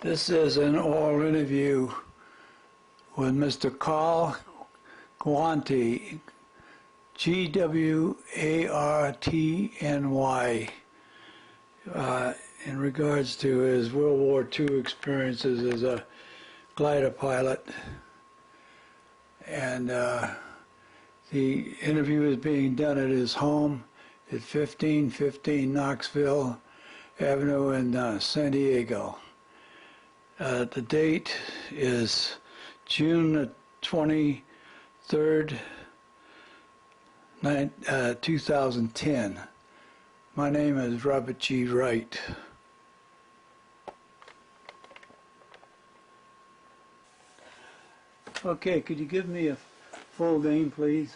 This is an oral interview with Mr. Carl Gwartney, Gwartny, in regards to his World War II experiences as a glider pilot. And the interview is being done at his home at 1515 Knoxville Avenue in San Diego. The date is June 23rd, 2010. My name is Robert G. Wright. Okay, could you give me a full name, please?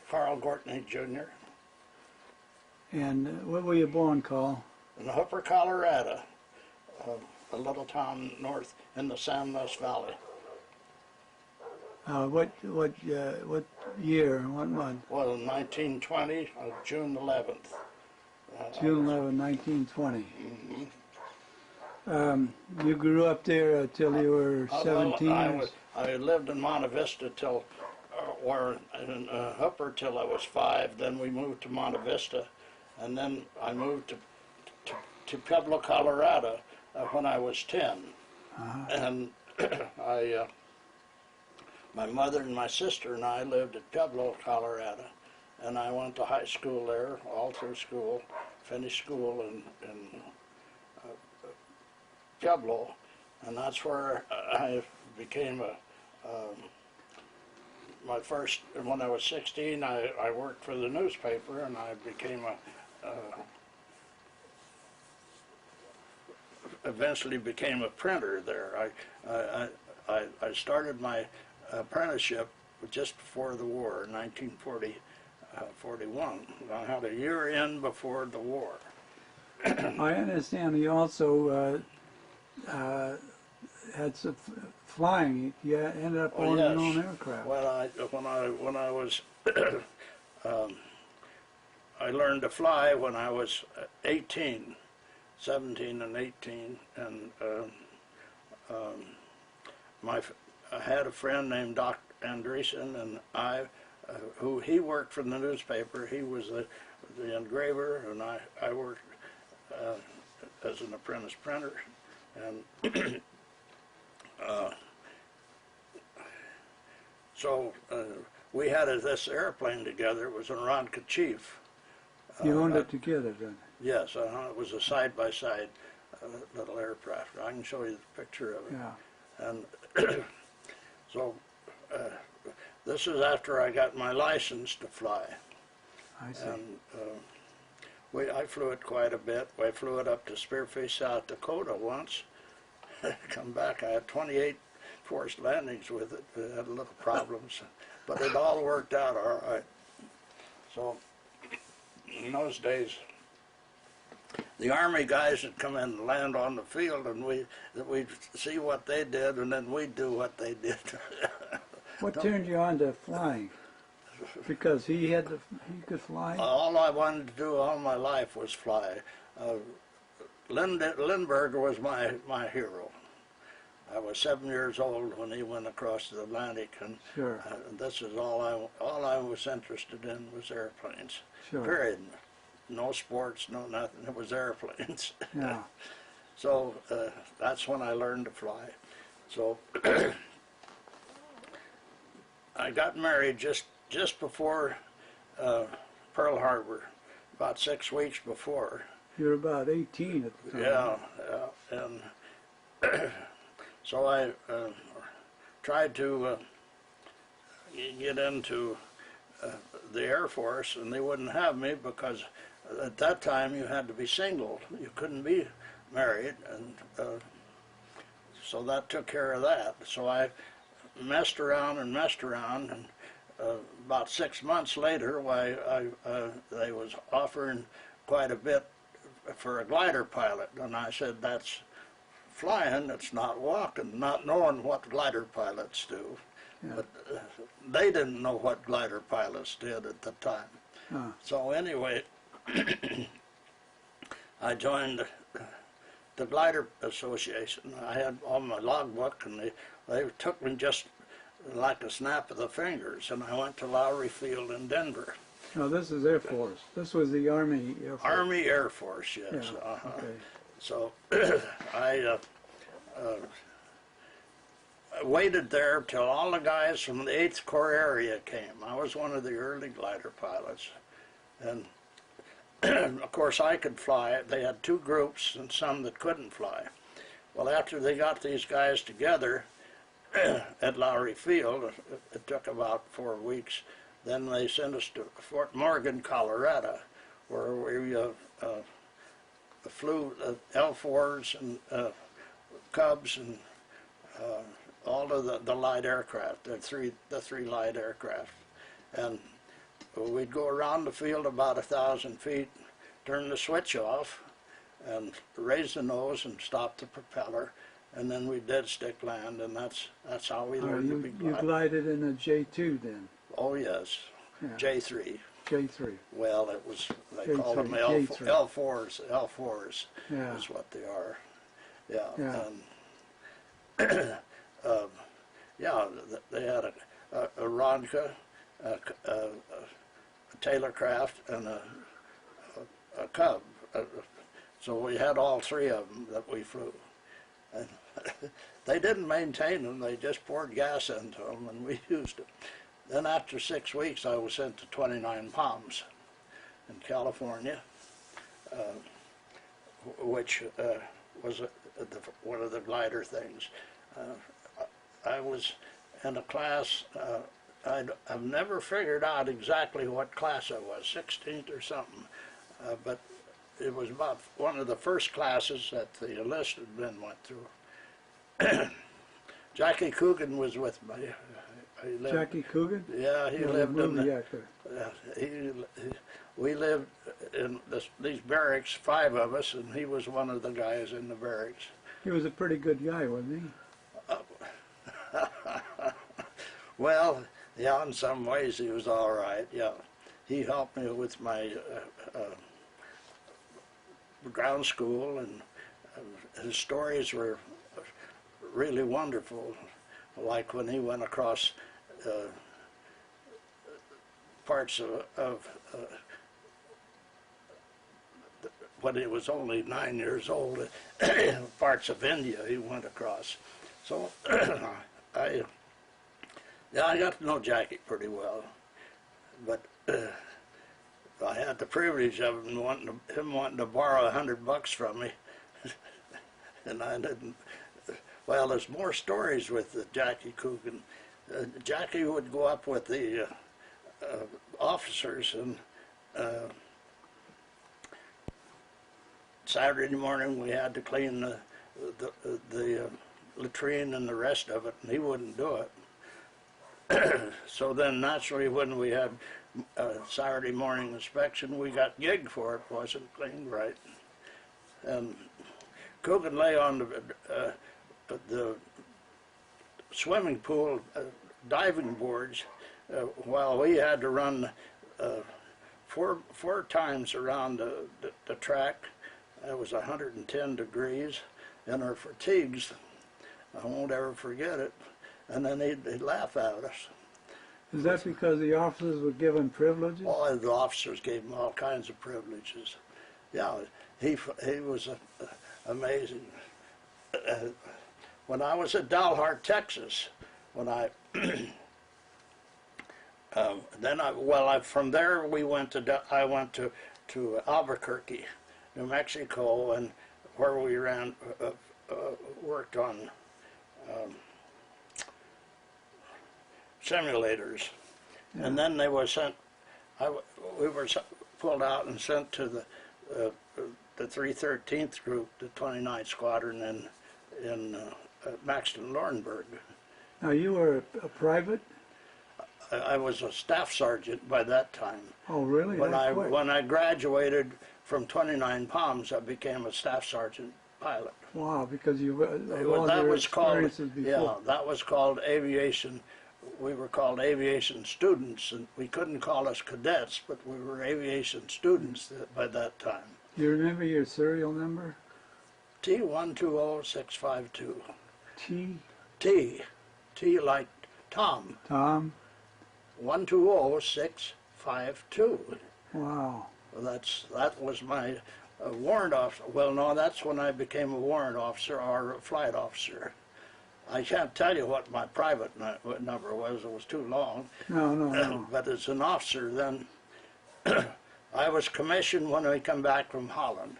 Carl Gwartney, Jr. And where were you born, Carl? In Hooper, Colorado, a little town north in the San Luis Valley. What year and what month? Well, 1920, June 11th. June 11, 1920. Mm-hmm. You grew up there till you were 17? Well, I lived in Monte Vista till, or in Hooper till I was 5. Then we moved to Monte Vista, and then I moved to Pueblo, Colorado when I was 10. And my mother and my sister and I lived at Pueblo, Colorado, and I went to high school there, all through school, finished school in Pueblo, and that's where I became my first, when I was 16, I worked for the newspaper, and I became eventually became a printer there. I started my apprenticeship just before the war, 1941. I had a year in before the war. I understand you also had some flying. You ended up owning your own aircraft. Well, when I was I learned to fly when I was 18, 17 and 18, and I had a friend named Dr. Andreessen, and who he worked for the newspaper. He was the engraver, and I worked as an apprentice printer, and so we had this airplane together. It was an Aeronca Chief. You owned it together then? Yes, it was a side-by-side little aircraft. I can show you the picture of it. Yeah. And so this is after I got my license to fly. I see. And I flew it quite a bit. I flew it up to Spearfish, South Dakota once. Come back, I had 28 forced landings with it. We had little problems, but it all worked out all right. So in those days, the Army guys would come in and land on the field, and we'd see what they did, and then we'd do what they did. What turned you on to flying? Because he could fly? All I wanted to do all my life was fly. Lindbergh was my hero. I was 7 years old when he went across the Atlantic, and sure. This is all I was interested in was airplanes. Sure. Period. No sports, no nothing. It was airplanes. Yeah. So that's when I learned to fly. So I got married just before Pearl Harbor, about 6 weeks before. You were about 18 at the time. Yeah, and so I tried to get into the Air Force, and they wouldn't have me because at that time you had to be single. You couldn't be married, and so that took care of that. So I messed around, and about 6 months later, they was offering quite a bit for a glider pilot, and I said, that's flying, it's not walking, not knowing what glider pilots do. Yeah. But they didn't know what glider pilots did at the time. So anyway, I joined the Glider Association. I had all my logbook, and they took me just like a snap of the fingers, and I went to Lowry Field in Denver. No, this is Air Force. This was the Army Air Force. Army Air Force, yes. Yeah, okay. So I waited there till all the guys from the 8th Corps area came. I was one of the early glider pilots. And of course I could fly. They had 2 groups and some that couldn't fly. Well, after they got these guys together at Lowry Field, it took about 4 weeks, then they sent us to Fort Morgan, Colorado, where we flew L4s and Cubs and all of the light aircraft, the three light aircraft. And we'd go around the field about 1,000 feet, turn the switch off, and raise the nose and stop the propeller, and then we dead stick land, and that's how we learned to be gliding. You glided in a J2 then? Oh yes, yeah. J3. J3. Well, it was, they J3, call them J3. L4s Yeah. is what they are. Yeah. Yeah. Yeah, they had a Ronka, a Taylorcraft, and a Cub. So we had all 3 of them that we flew. And they didn't maintain them, they just poured gas into them and we used them. Then after 6 weeks I was sent to 29 Palms in California, which was one of the glider things. I was in a class, I've never figured out exactly what class I was, 16th or something, but it was about one of the first classes that the enlisted men went through. Jackie Coogan was with me. Jackie Coogan? Yeah, he lived in movie actor. We lived in these barracks, 5 of us, and he was one of the guys in the barracks. He was a pretty good guy, wasn't he? Well, yeah, in some ways he was all right, yeah. He helped me with my ground school, and his stories were really wonderful, like when he went across parts of when he was only 9 years old, parts of India he went across. So I got to know Jackie pretty well, but I had the privilege of him wanting to borrow $100 from me, and I didn't. Well, there's more stories with Jackie Coogan. Jackie would go up with the officers, and Saturday morning we had to clean the latrine and the rest of it, and he wouldn't do it. So then naturally when we had Saturday morning inspection, we got gigged for it wasn't cleaned right. And Coogan lay on the swimming pool diving boards while we had to run 4 times around the track. It was 110 degrees, and our fatigues, I won't ever forget it. And then he'd laugh at us. Is that because the officers were given privileges? All the officers gave him all kinds of privileges. Yeah, he was I'm was at Dalhart, Texas, when from there I went to Albuquerque, New Mexico, and where we worked on simulators, yeah. And then they were sent. We were pulled out and sent to the 313th group, the 29th Squadron in Maxton, Lindbergh. Now you were a private? I was a staff sergeant by that time. Oh, really? When I graduated from 29 Palms, I became a staff sergeant pilot. Wow, because you were that was called before. Yeah, that was called aviation. We were called aviation students, and we couldn't call us cadets, but we were aviation students by that time. Do you remember your serial number? T120652. T. T like Tom. Tom. 120652. Wow. Well, that was my warrant officer. Well, no, that's when I became a warrant officer or a flight officer. I can't tell you what my private number was. It was too long. No. But as an officer, then I was commissioned when we come back from Holland,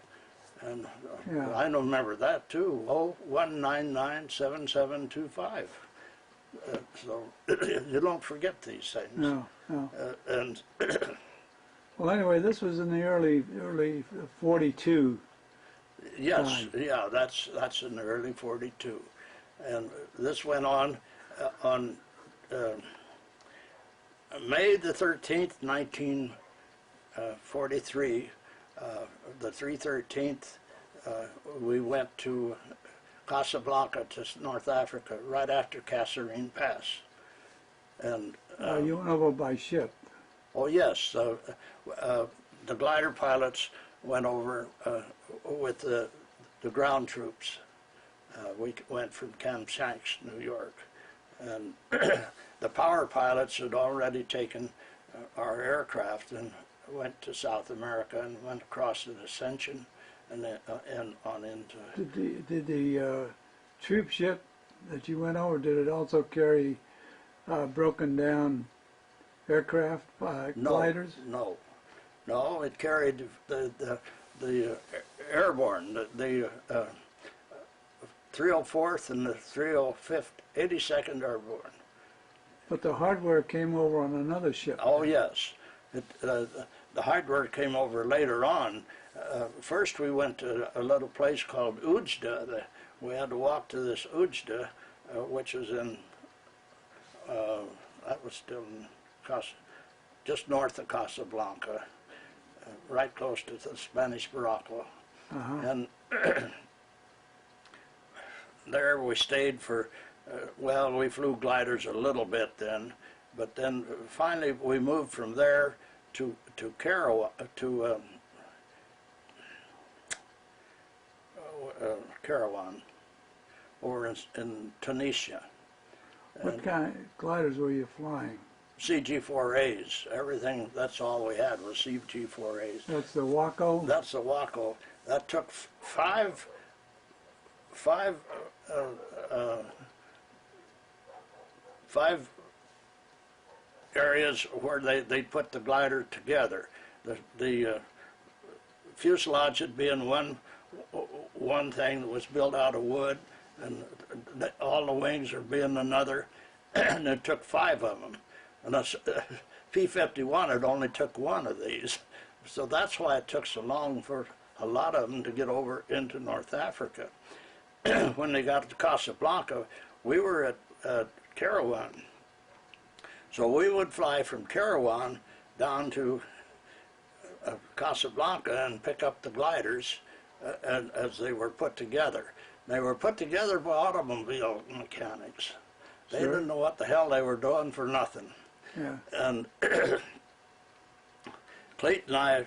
and Yeah. I remember that too. 01997725. So you don't forget these things. No. And Well, anyway, this was in the early 42. yes, Fine. yeah, that's in the early 42, and this went on May the 13th, 1943. The 313th, we went to Casablanca to North Africa right after Kasserine Pass, and You went over by ship. oh yes, the glider pilots went over with the ground troops. We went from Camp Shanks, New York, and the power pilots had already taken our aircraft and went to South America and went across the Ascension and then on into. Did the troop ship that you went over, did it also carry broken down aircraft, gliders? No, it carried the airborne, the 304th and the 305th, 82nd Airborne. But the hardware came over on another ship. Oh yes, the hardware came over later on. First we went to a little place called Ujda. We had to walk to this Ujda, which is in, that was still in just north of Casablanca, right close to the Spanish Morocco. And there we stayed for, well, we flew gliders a little bit then, but then finally we moved from there to Kairouan, over in Tunisia. What kind of gliders were you flying? CG-4As, everything, that's all we had was CG-4As. That's the Waco? That's the Waco. That took five areas where they put the glider together. The fuselage had been one thing that was built out of wood, and all the wings are being another, and it took 5 of them. And a P-51 had only took 1 of these. So that's why it took so long for a lot of them to get over into North Africa. When they got to Casablanca, we were at Kairouan. So we would fly from Kairouan down to Casablanca and pick up the gliders as they were put together. They were put together by automobile mechanics. They didn't know what the hell they were doing for nothing. Yeah. And Clayton and I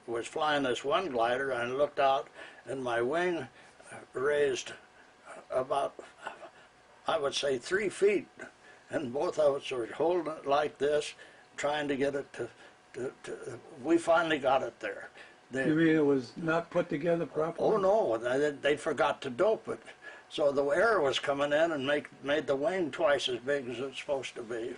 was flying this one glider, and I looked out, and my wing raised about, I would say, 3 feet, and both of us were holding it like this, trying to get it to we finally got it there. You mean it was not put together properly? Oh no, they forgot to dope it. So the air was coming in and made the wing twice as big as it's supposed to be.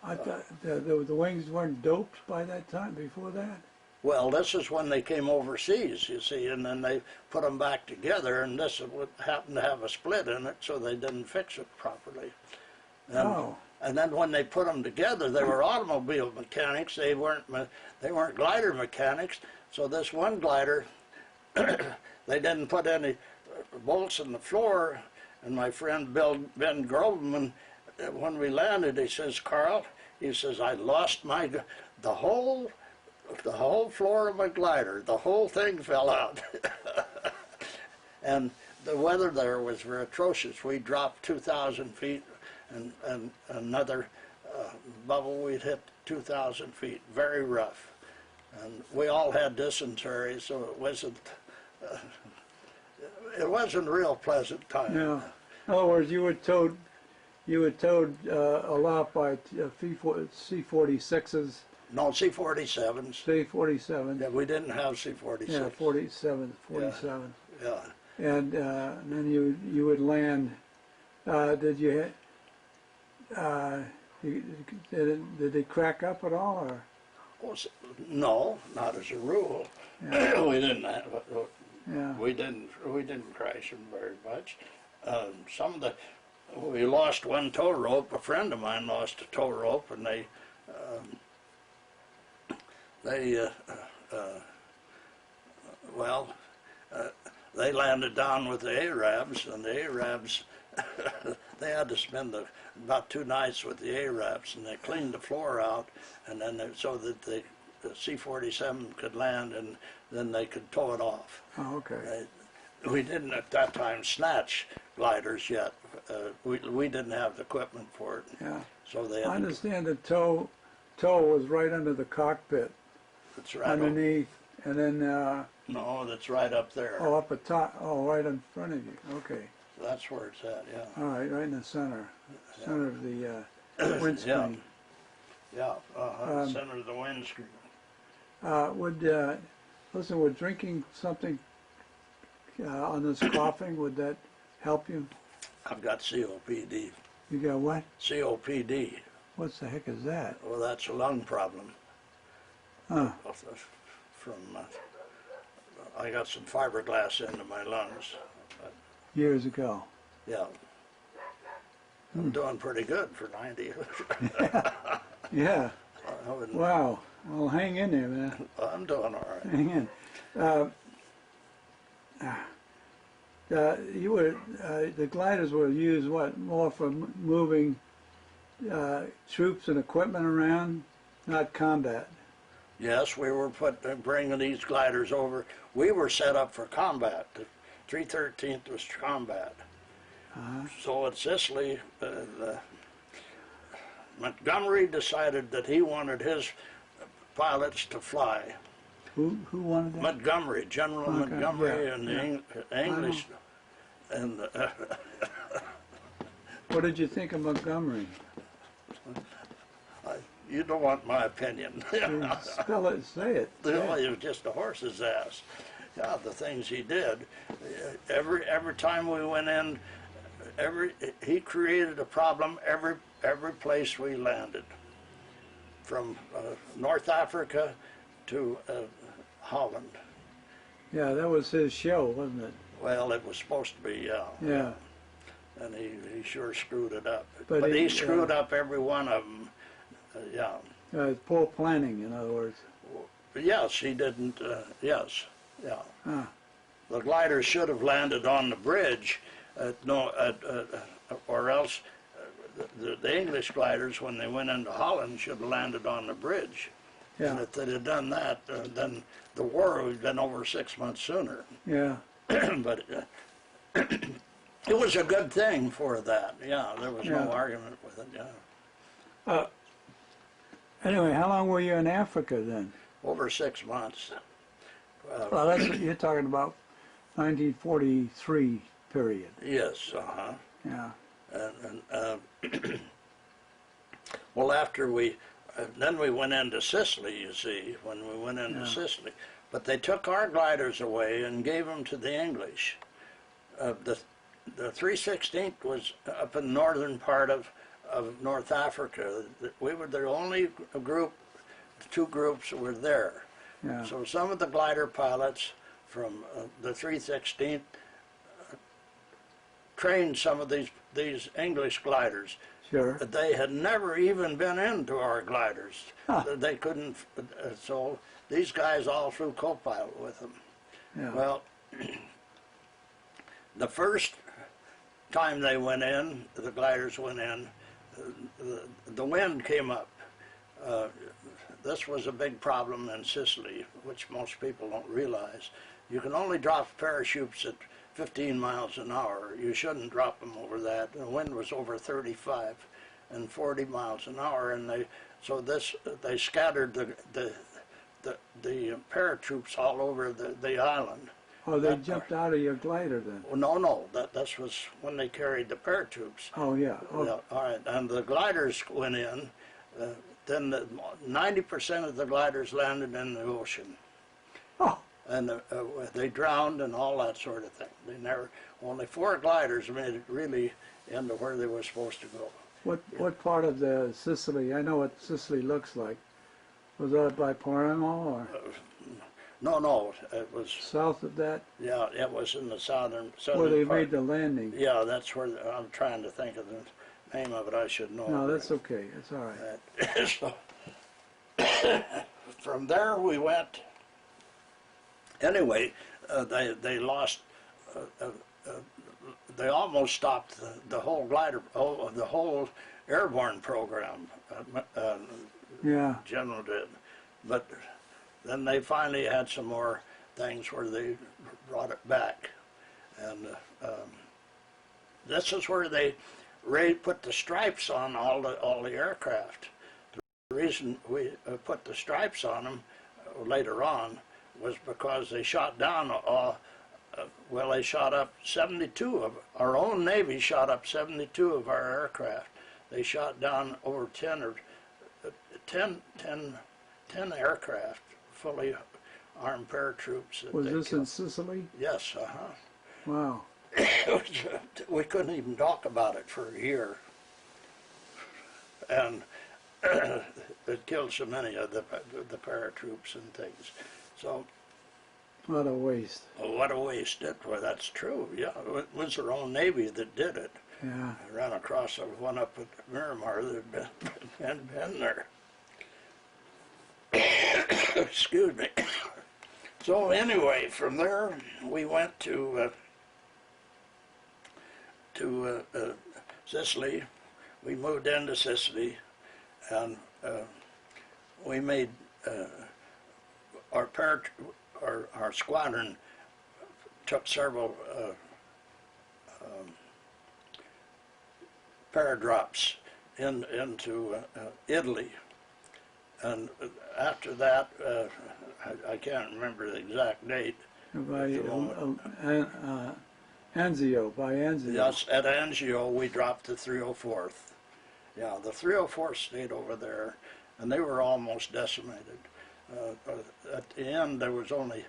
I thought the wings weren't doped by that time, before that? Well, this is when they came overseas, you see, and then they put them back together, and this would happen to have a split in it, so they didn't fix it properly. And then when they put them together, they were automobile mechanics. They weren't glider mechanics. So this one glider, they didn't put any bolts in the floor. And my friend Ben Grobman, when we landed, he says, "Carl," he says, "I lost the whole floor of my glider. The whole thing fell out." And the weather there was very atrocious. We dropped 2,000 feet, and another bubble we'd hit 2,000 feet. Very rough. And we all had dysentery, so it wasn't, it wasn't a real pleasant time. Yeah. In other words, you were towed aloft by C-46s. No, C-47s. C-47. Yeah, we didn't have C-46. Yeah, 47. Yeah. And then you would land. Did they crack up at all, or? No, not as a rule. Yeah. We didn't have. Yeah. We didn't crash them very much. We lost one tow rope. A friend of mine lost a tow rope, and they landed down with the Arabs, and the Arabs they had to spend about 2 nights with the Arabs, and they cleaned the floor out, and then so that the C-47 could land, and then they could tow it off. Oh, okay. We didn't at that time snatch gliders yet. We didn't have the equipment for it. Yeah. So they. I understand the tow was right under the cockpit. That's right. Underneath, and then. No, that's right up there. Oh, up at top. Oh, right in front of you. Okay. That's where it's at. Yeah. All right, right in the center of the windscreen. Yeah. Center of the windscreen. Would drinking something on this coughing, would that help you? I've got COPD. You got what? COPD. What the heck is that? Well, that's a lung problem. Huh. I got some fiberglass into my lungs. Years ago. Yeah. I'm doing pretty good for 90. Yeah. Wow. Well, hang in there, man. I'm doing all right. Hang in. The gliders were used more for moving troops and equipment around, not combat. Yes, we were bringing these gliders over. We were set up for combat. The 313th was combat. So at Sicily, Montgomery decided that he wanted his pilots to fly. Who wanted that? Montgomery, General Montgomery, yeah, and the English. And what did you think of Montgomery? You don't want my opinion. Spell it, say it. He was just a horse's ass. Yeah, the things he did. Every time we went in, he created a problem every place we landed, from North Africa to Holland. Yeah, that was his show, wasn't it? Well, it was supposed to be, yeah. Yeah. And he sure screwed it up. But But he screwed up every one of them. Yeah. Poor planning, in other words. Yes, he didn't. Yes, yeah. Huh. The glider should have landed on the bridge, or else the English gliders, when they went into Holland, should have landed on the bridge. Yeah. And if they'd have done that, then the war would have been over 6 months sooner. Yeah. But it was a good thing for that. Yeah, there was no argument with it. Yeah. Anyway, how long were you in Africa then? Over 6 months. Well, that's you're talking about 1943 period. Yes. Yeah. And well, after then we went into Sicily, you see, when we went into Sicily. But they took our gliders away and gave them to the English. The 316th was up in the northern part of North Africa. We were the only group, 2 groups were there. Yeah. So some of the glider pilots from the 316th trained some of these English gliders. Sure. They had never even been into our gliders. Huh. They couldn't, so these guys all flew co-pilot with them. Yeah. Well, the first time they went in, the gliders went in, the wind came up. This was a big problem in Sicily, which most people don't realize. You can only drop parachutes at 15 miles an hour. You shouldn't drop them over that. The wind was over 35 and 40 miles an hour, and they scattered the paratroops all over the island. Oh, they jumped out of your glider then? Well, no, that was when they carried the paratroops. Oh, yeah. Oh, Yeah, all right, and the gliders went in. Then 90% of the gliders landed in the ocean. oh, And they drowned and all that sort of thing. Only 4 gliders made it really into where they were supposed to go. what part of the Sicily? I know what Sicily looks like. Was that by Palermo or No, it was, south of that, yeah, it was in the southern where they part. made the landing? Yeah, that's where, I'm trying to think of the name of it, I should know. No, that's okay. It's all right. So, from there we went, anyway, they lost, they almost stopped the whole glider, the whole airborne program, Yeah. General did. But then they finally had some more things where they brought it back. And this is where they put the stripes on all the aircraft. The reason we put the stripes on them later on was because they shot down, well, they shot up 72 of, our own Navy shot up 72 of our aircraft. They shot down over 10 aircraft, fully armed paratroops. That Was they this killed. in Sicily? Yes, Wow. we couldn't even talk about it for a year. And it killed so many of the paratroops and things. So, What a waste. what a waste. Well, that's true. Yeah, it was their own Navy that did it. Yeah. I ran across one up at Miramar that had been there. Excuse me. So anyway, from there we went to Sicily. We moved into Sicily, and we made our squadron took several paradrops into Italy. And after that, I can't remember the exact date. By Anzio, by Anzio. Yes, at Angio we dropped the 304th. Yeah, the 304th stayed over there, and they were almost decimated. At the end, there was only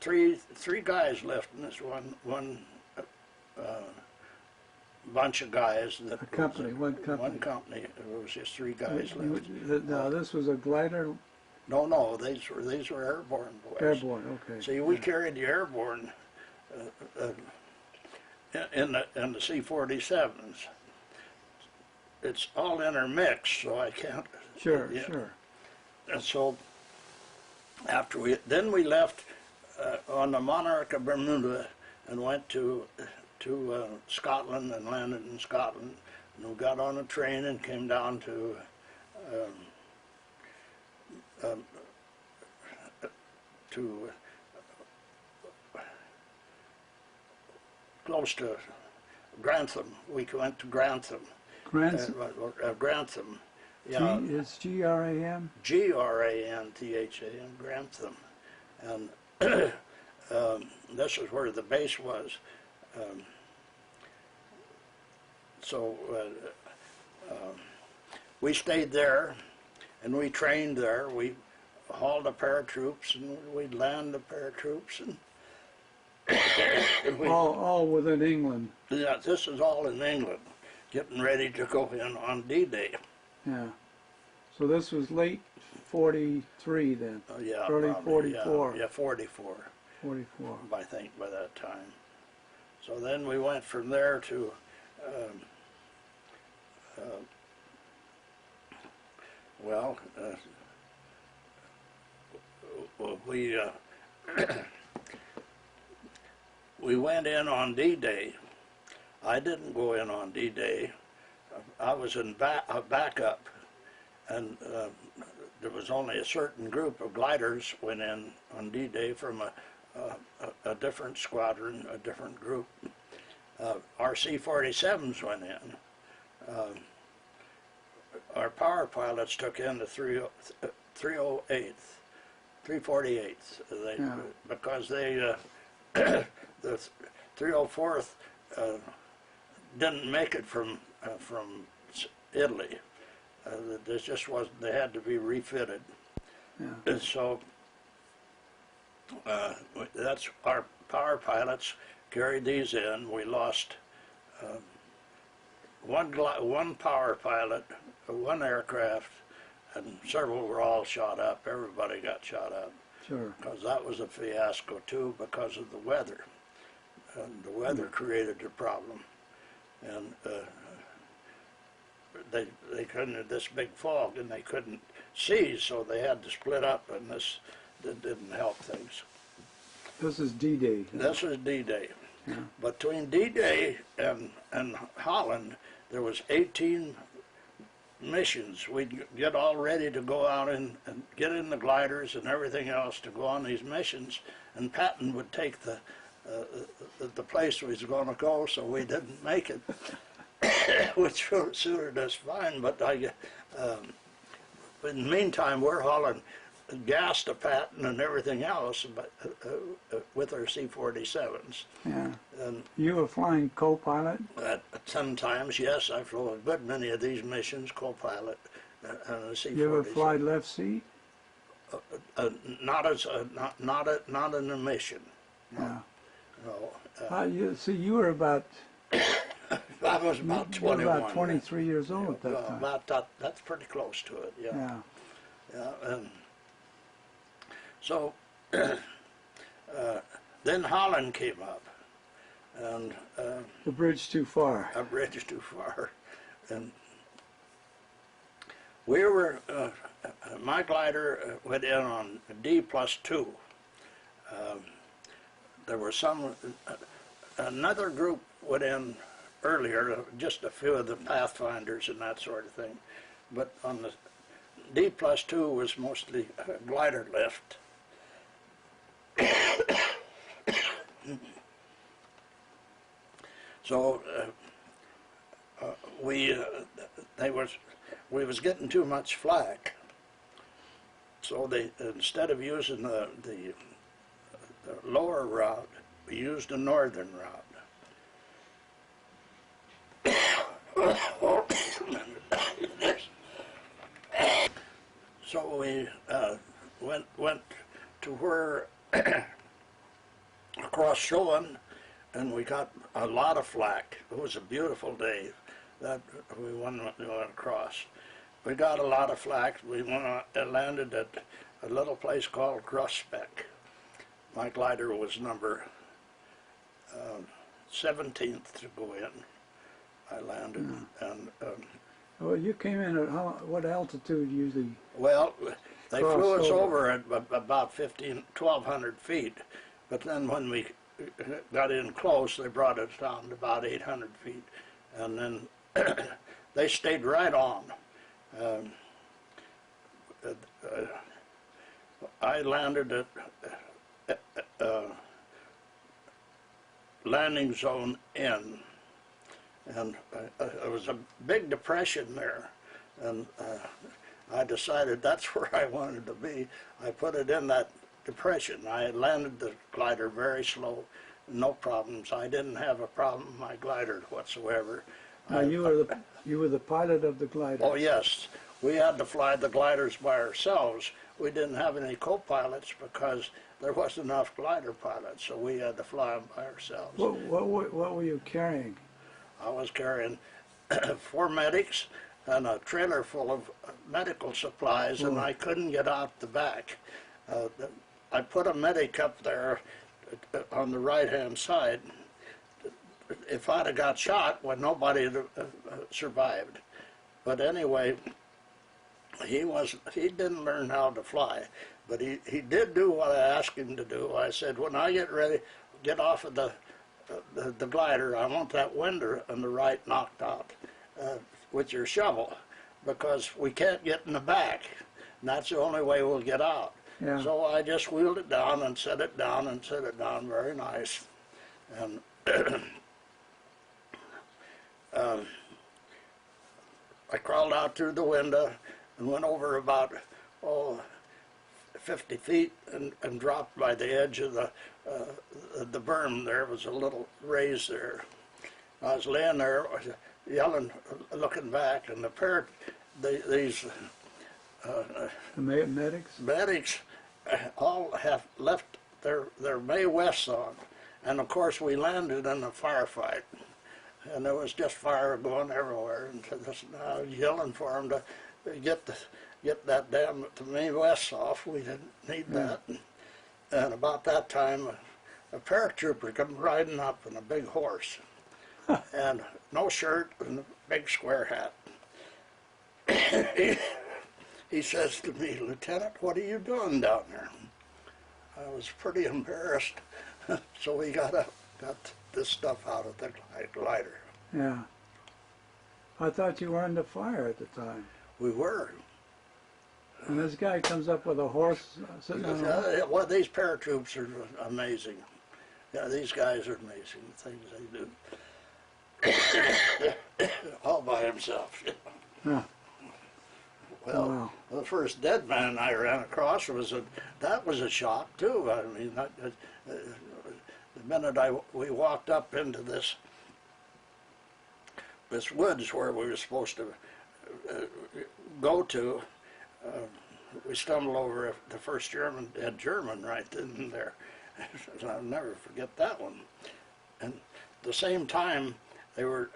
three guys left in this one bunch of guys. One company. One company. It was just 3 guys left. Now, this was a glider? No, these were airborne boys. Airborne, okay. See, we carried the airborne in the C-47s. It's all intermixed, so I can't. Sure, yeah. sure. And so after we left on the Monarch of Bermuda and went to Scotland and landed in Scotland, and we got on a train and came down to close to Grantham. We went to Grantham. Grantham? Grantham. Yeah. It's G-R-A-M? Grantham, Grantham. And this is where the base was. So we stayed there, and we trained there. We hauled the paratroops, and we'd land the paratroops. And all within England. Yeah, this is all in England, getting ready to go in on D-Day. Yeah. So this was late 43 then? Yeah, early probably, 44. Yeah, 44. 44. I think by that time. So then we went from there to we went in on D-Day. I didn't go in on D-Day. I was in a backup, and there was only a certain group of gliders went in on D-Day from a different squadron, a different group. Our C-47s went in. Our power pilots took in the 348th, because they the 304th didn't make it from Italy. There just wasn't. They had to be refitted. Yeah. And so that's our power pilots carried these in. We lost one power pilot, one aircraft, and several were all shot up. Everybody got shot up. Sure. Because that was a fiasco too, because of the weather. The weather created the problem, and they couldn't, this big fog, and they couldn't see, so they had to split up, and this didn't help things. This is D-Day. This was D-Day. Yeah. Between D-Day and Holland, there was 18 missions. We'd get all ready to go out and get in the gliders and everything else to go on these missions, and Patton would take the place we was going to go, so we didn't make it, which suited us fine. But in the meantime, we're hauling gas to Patton and everything else with our C-47s. Yeah. And You were flying co-pilot? sometimes, yes, I flew a good many of these missions, co-pilot, and a C-47. You ever fly left seat? Not in a mission. Yeah. No. You were about. I was about 21. You were about 23 years old at that time. About that. That's pretty close to it. Yeah. Yeah. Yeah. And so then Holland came up, and The bridge too far. a bridge too far, and we were. My glider went in on D+2. There were another group went in earlier, just a few of the Pathfinders and that sort of thing. But on the D+2 was mostly glider lift. So we was getting too much flak. So they, instead of using the lower route, we used the northern route. So we went to where across Showan, and we got a lot of flak. It was a beautiful day that we went across. We got a lot of flak. We landed at a little place called Grosbeck. My glider was number 17th to go in. I landed, and Well, you came in at what altitude usually? well, they Cross flew us over. over at about 1,200 feet, but then when we got in close, they brought us down to about 800 feet, and then they stayed right on. I landed at landing zone N, and there was a big depression there, and I decided that's where I wanted to be. I put it in that depression. I landed the glider very slow, no problems. I didn't have a problem with my glider whatsoever. Now you were the pilot of the glider. Oh yes, we had to fly the gliders by ourselves. We didn't have any co-pilots because there wasn't enough glider pilots, so we had to fly them by ourselves. What were you carrying? I was carrying 4 medics and a trailer full of medical supplies, and I couldn't get out the back. I put a medic up there on the right-hand side. If I'd have got shot, well, nobody would have survived. But anyway, he didn't learn how to fly, but he did do what I asked him to do. I said, when I get ready, get off of the glider, I want that window on the right knocked out with your shovel, because we can't get in the back, and that's the only way we'll get out. Yeah. So I just wheeled it down and set it down and set it down very nice. And I crawled out through the window and went over about 50 feet and dropped by the edge of the berm. There was a little raise there. I was laying there yelling, looking back, and these medics all have left their May Wests on. And of course we landed in a firefight. And there was just fire going everywhere. And I was yelling for them to get that damn May Wests off. We didn't need that. And about that time, a paratrooper come riding up in a big horse. And no shirt and a big square hat. He says to me, "Lieutenant, what are you doing down there?" I was pretty embarrassed. So we got this stuff out of the glider. Yeah. I thought you were under fire at the time. We were. And this guy comes up with a horse sitting on a horse. Well, these paratroops are amazing. Yeah, these guys are amazing, the things they do. All by himself. Yeah. Well, wow. The first dead man I ran across that was a shock too. I mean, the minute we walked up into this woods where we were supposed to go to, we stumbled over the first dead German right then and there. I'll never forget that one. And at the same time, there were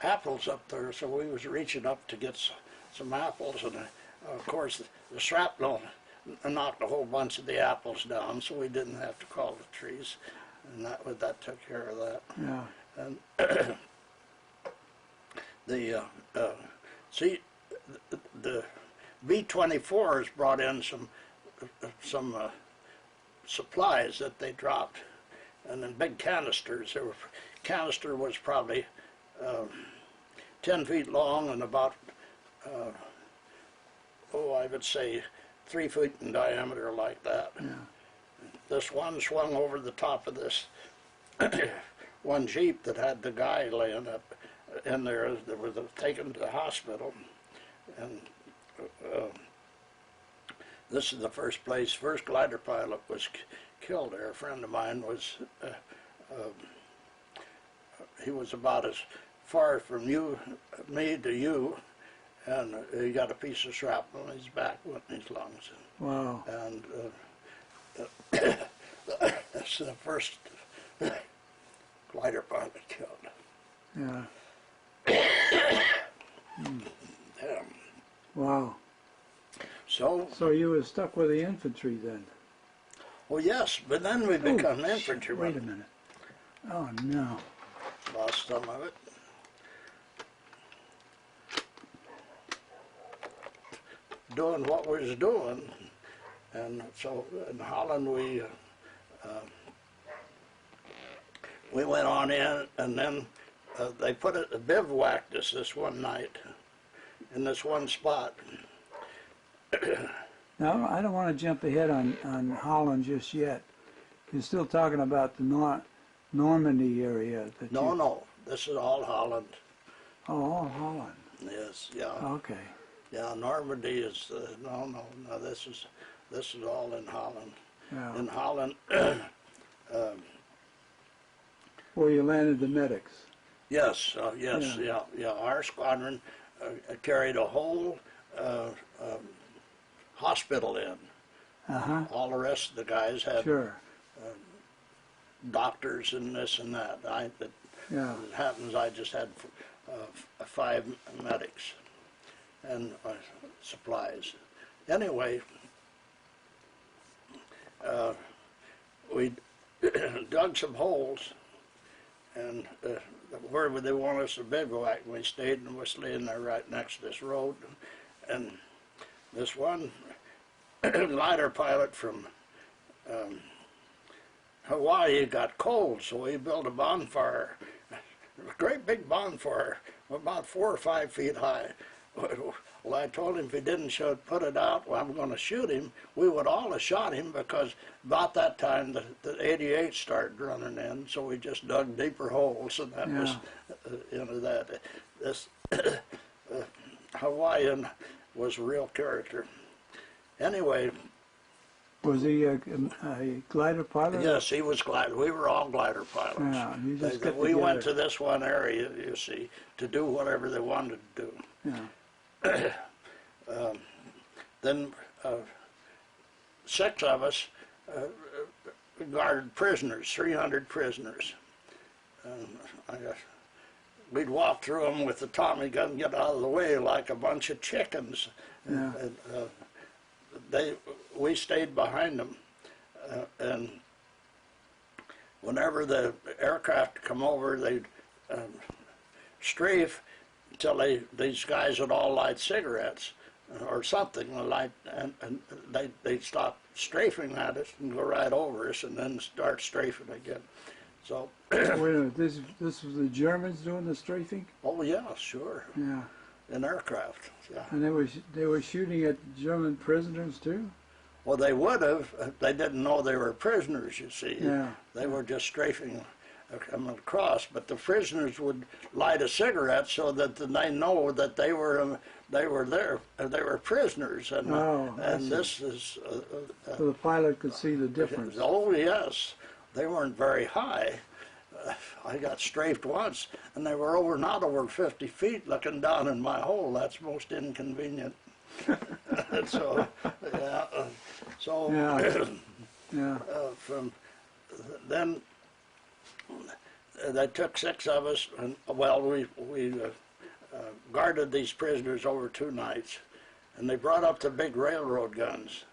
apples up there, so we was reaching up to get some apples, and of course the shrapnel knocked a whole bunch of the apples down, so we didn't have to call the trees, and that took care of that. Yeah. And the B-24s brought in some supplies that they dropped, and in big canisters. Canister was probably 10 feet long and about I would say 3 feet in diameter, like that. Yeah. This one swung over the top of this one Jeep that had the guy laying up in there that was taken to the hospital. And this is the first glider pilot was killed there. A friend of mine was, he was about as far from me to you, and he got a piece of shrapnel in his back, went in his lungs. Wow. And that's the first glider pilot killed. Yeah. Yeah. Wow. So you were stuck with the infantry then? Well, yes, but then we become infantry. Wait a minute. Oh, no. Lost some of it. Doing what we was doing. And so in Holland we went on in, and then they bivouacked us this one night in this one spot. Now, I don't want to jump ahead on Holland just yet. You're still talking about the Normandy area. No, this is all Holland. Oh, all Holland. Yes, yeah. Okay. Yeah, Normandy is, no, this is all in Holland. Yeah. In Holland, where you landed the medics. yes, yeah. Our squadron carried a whole hospital in. Uh-huh. All the rest of the guys had doctors and this and that. It happens I just had 5 medics and supplies. Anyway, we dug some holes, and where they want us to bivouac, we stayed and was laying there right next to this road. And this one glider pilot from Hawaii got cold, so he built a bonfire, a great big bonfire, about 4 or 5 feet high. Well, I told him if he didn't put it out, well, I'm going to shoot him. We would all have shot him, because about that time the 88 started running in, so we just dug deeper holes, and that was, that. This Hawaiian was a real character. Anyway, Was he a glider pilot? Yes, he was glider. We were all glider pilots. Yeah, you just get we went together. to this one area, you see, to do whatever they wanted to do. Yeah. Then 6 of us guarded prisoners, 300 prisoners. We'd walk through them with the Tommy gun, get out of the way like a bunch of chickens. Yeah. We stayed behind them, and whenever the aircraft come over, they'd strafe until these guys would all light cigarettes or something, and they'd stop strafing at us and go right over us, and then start strafing again. So. Wait a minute, this was the Germans doing the strafing? Oh yeah, sure. Yeah. In aircraft, yeah. And they were shooting at German prisoners too? Well, they would have. They didn't know they were prisoners, you see. Yeah. They were just strafing coming across. But the prisoners would light a cigarette so that they know that they were there. They were prisoners, and this is. So the pilot could see the difference. Oh yes, they weren't very high. I got strafed once, and they were not over 50 feet, looking down in my hole. That's most inconvenient. So, yeah. So, yeah. From then, they took 6 of us, and well, we guarded these prisoners over 2 nights, and they brought up the big railroad guns,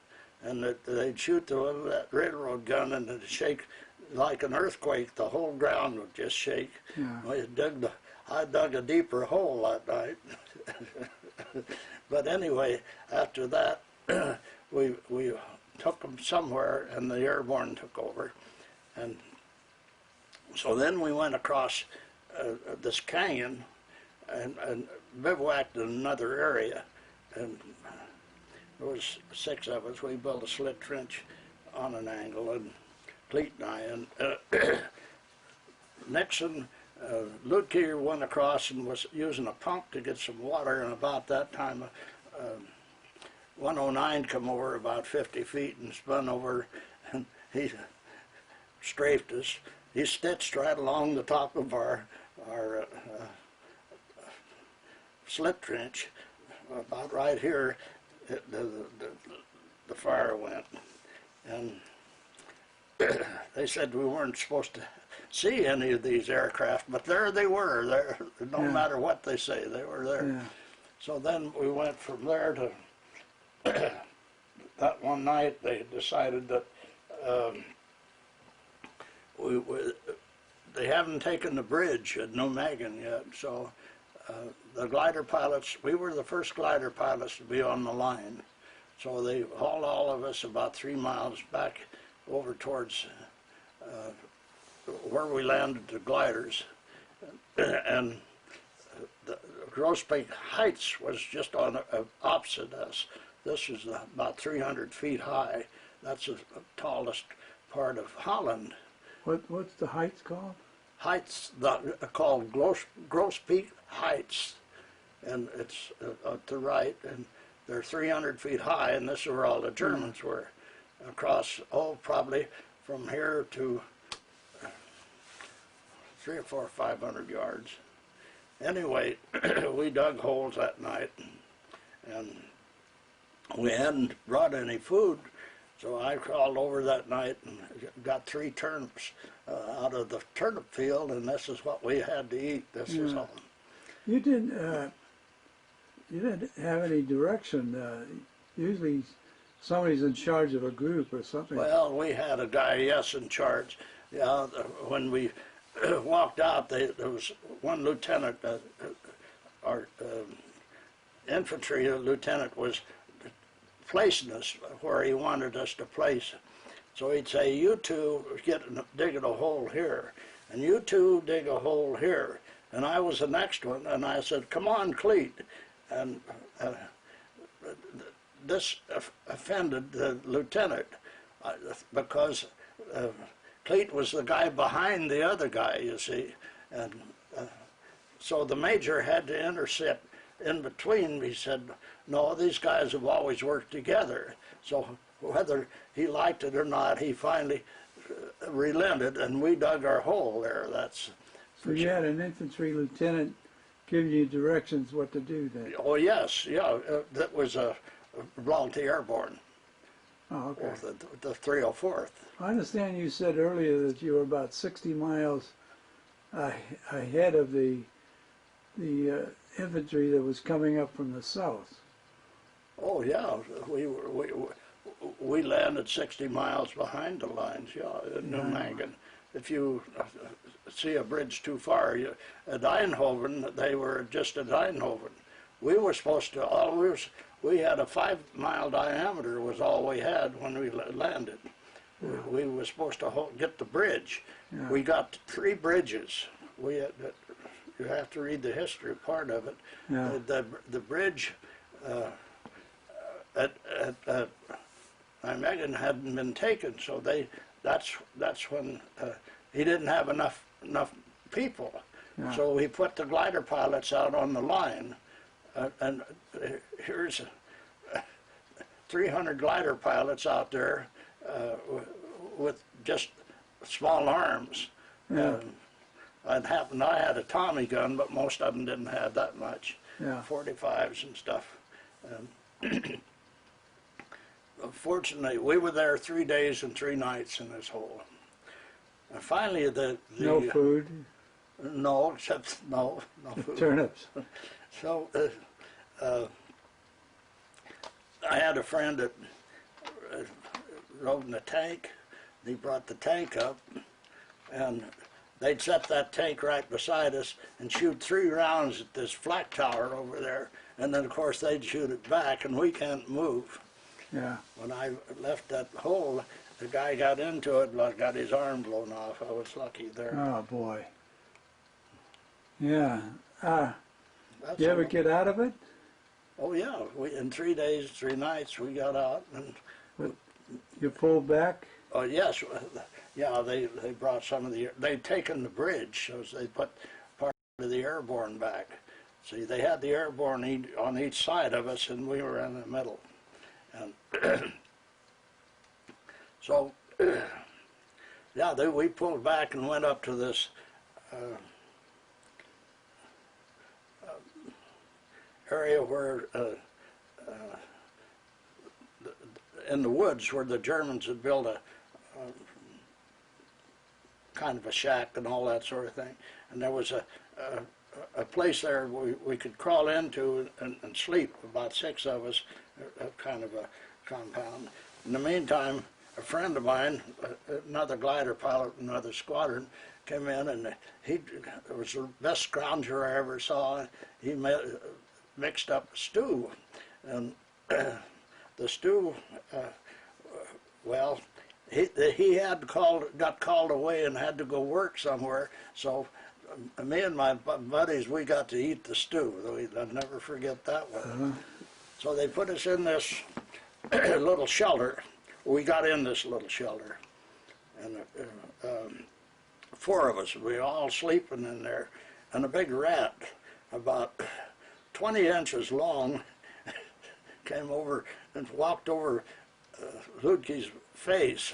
and they'd shoot that railroad gun, and it'd shake like an earthquake. The whole ground would just shake. Yeah. I dug a deeper hole that night. But anyway, after that, we took them somewhere, and the Airborne took over. And so then we went across this canyon and bivouacked in another area. And there was 6 of us. We built a slit trench on an angle, and Cleet and I. And Nixon, Lutke went across and was using a pump to get some water, and about that time 109 come over about 50 feet and spun over, and he strafed us. He stitched right along the top of our slit trench, about right here. The fire went, and they said we weren't supposed to see any of these aircraft, but there they were. There, no matter what they say, they were there. Yeah. So then we went from there to that one night. They decided that they haven't taken the bridge at Nijmegen yet. So the glider pilots, we were the first glider pilots to be on the line. So they hauled all of us about 3 miles back over towards where we landed the gliders, and the Grosse Peak Heights was just on opposite us. This is about 300 feet high. That's the tallest part of Holland. What's the heights called? Heights, called Grosse Peak Heights, and it's to the right, and they're 300 feet high, and this is where all the Germans were. Across, probably from here to 300 or 400 or 500 yards. Anyway, we dug holes that night, and we hadn't brought any food, so I crawled over that night and got 3 turnips out of the turnip field, and this is what we had to eat. This is all. You didn't have any direction. Usually somebody's in charge of a group or something. Well, we had a guy, yes, in charge. Yeah, when we walked out, there was one lieutenant, our infantry lieutenant was placing us where he wanted us to place. So he'd say, you two digging a hole here, and you two dig a hole here. And I was the next one, and I said, come on, Cleet. And this offended the lieutenant because Cleet was the guy behind the other guy, you see. And so the major had to intercept in between. He said, no, these guys have always worked together. So whether he liked it or not, he finally relented, and we dug our hole there. That's So you had an infantry lieutenant giving you directions what to do then? Oh yes, yeah. That was belonged to Airborne. Oh, okay. The 304th. I understand you said earlier that you were about 60 miles ahead of the infantry that was coming up from the south. Oh yeah, we landed 60 miles behind the lines. Yeah, in Nijmegen. If you see a bridge too far, at Eindhoven, they were just at Eindhoven. We were supposed to we had a 5-mile diameter was all we had when we landed. Yeah. We were supposed to get the bridge. Yeah. We got 3 bridges. We had, you have to read the history part of it. Yeah. The bridge at Nijmegen hadn't been taken, so that's when he didn't have enough people. Yeah. So he put the glider pilots out on the line, and here's 300 glider pilots out there with just small arms. Yeah. I had a Tommy gun, but most of them didn't have that much. Yeah. 45s and stuff. Fortunately, we were there 3 days and 3 nights in this hole. And finally, no food. No, except no food. Turnips. So I had a friend that rode in a tank. He brought the tank up, and they'd set that tank right beside us and shoot 3 rounds at this flak tower over there, and then of course they'd shoot it back, and we can't move. Yeah. When I left that hole, the guy got into it and got his arm blown off. I was lucky there. Oh boy. Yeah. You ever get out of it? Oh yeah. In 3 days, 3 nights, we got out. And you pulled back? Oh yes. Yeah, they brought some of they'd taken the bridge, so they put part of the Airborne back. See, they had the Airborne on each side of us, and we were in the middle. And so, yeah, we pulled back and went up to this area where, in the woods, where the Germans had built a kind of a shack and all that sort of thing. And there was a place there we could crawl into and sleep, about 6 of us, kind of a compound. In the meantime, a friend of mine, another glider pilot, another squadron, came in, and he was the best scrounger I ever saw. He mixed up a stew, and the stew, well, he had got called away and had to go work somewhere, so me and my buddies, we got to eat the stew. I'll never forget that one. So they put us in this little shelter. We got in this little shelter, and 4 of us, we were all sleeping in there, and a big rat, about 20 inches long, came over and walked over Lütke's face,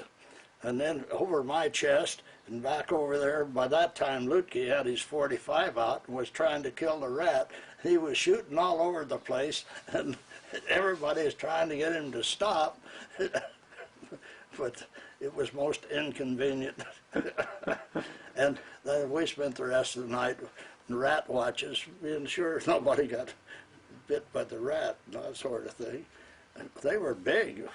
and then over my chest, and back over there. By that time, Lütke had his 45 out and was trying to kill the rat. He was shooting all over the place, and everybody was trying to get him to stop, but it was most inconvenient. And then we spent the rest of the night in rat watches, being sure nobody got bit by the rat and that sort of thing. And they were big.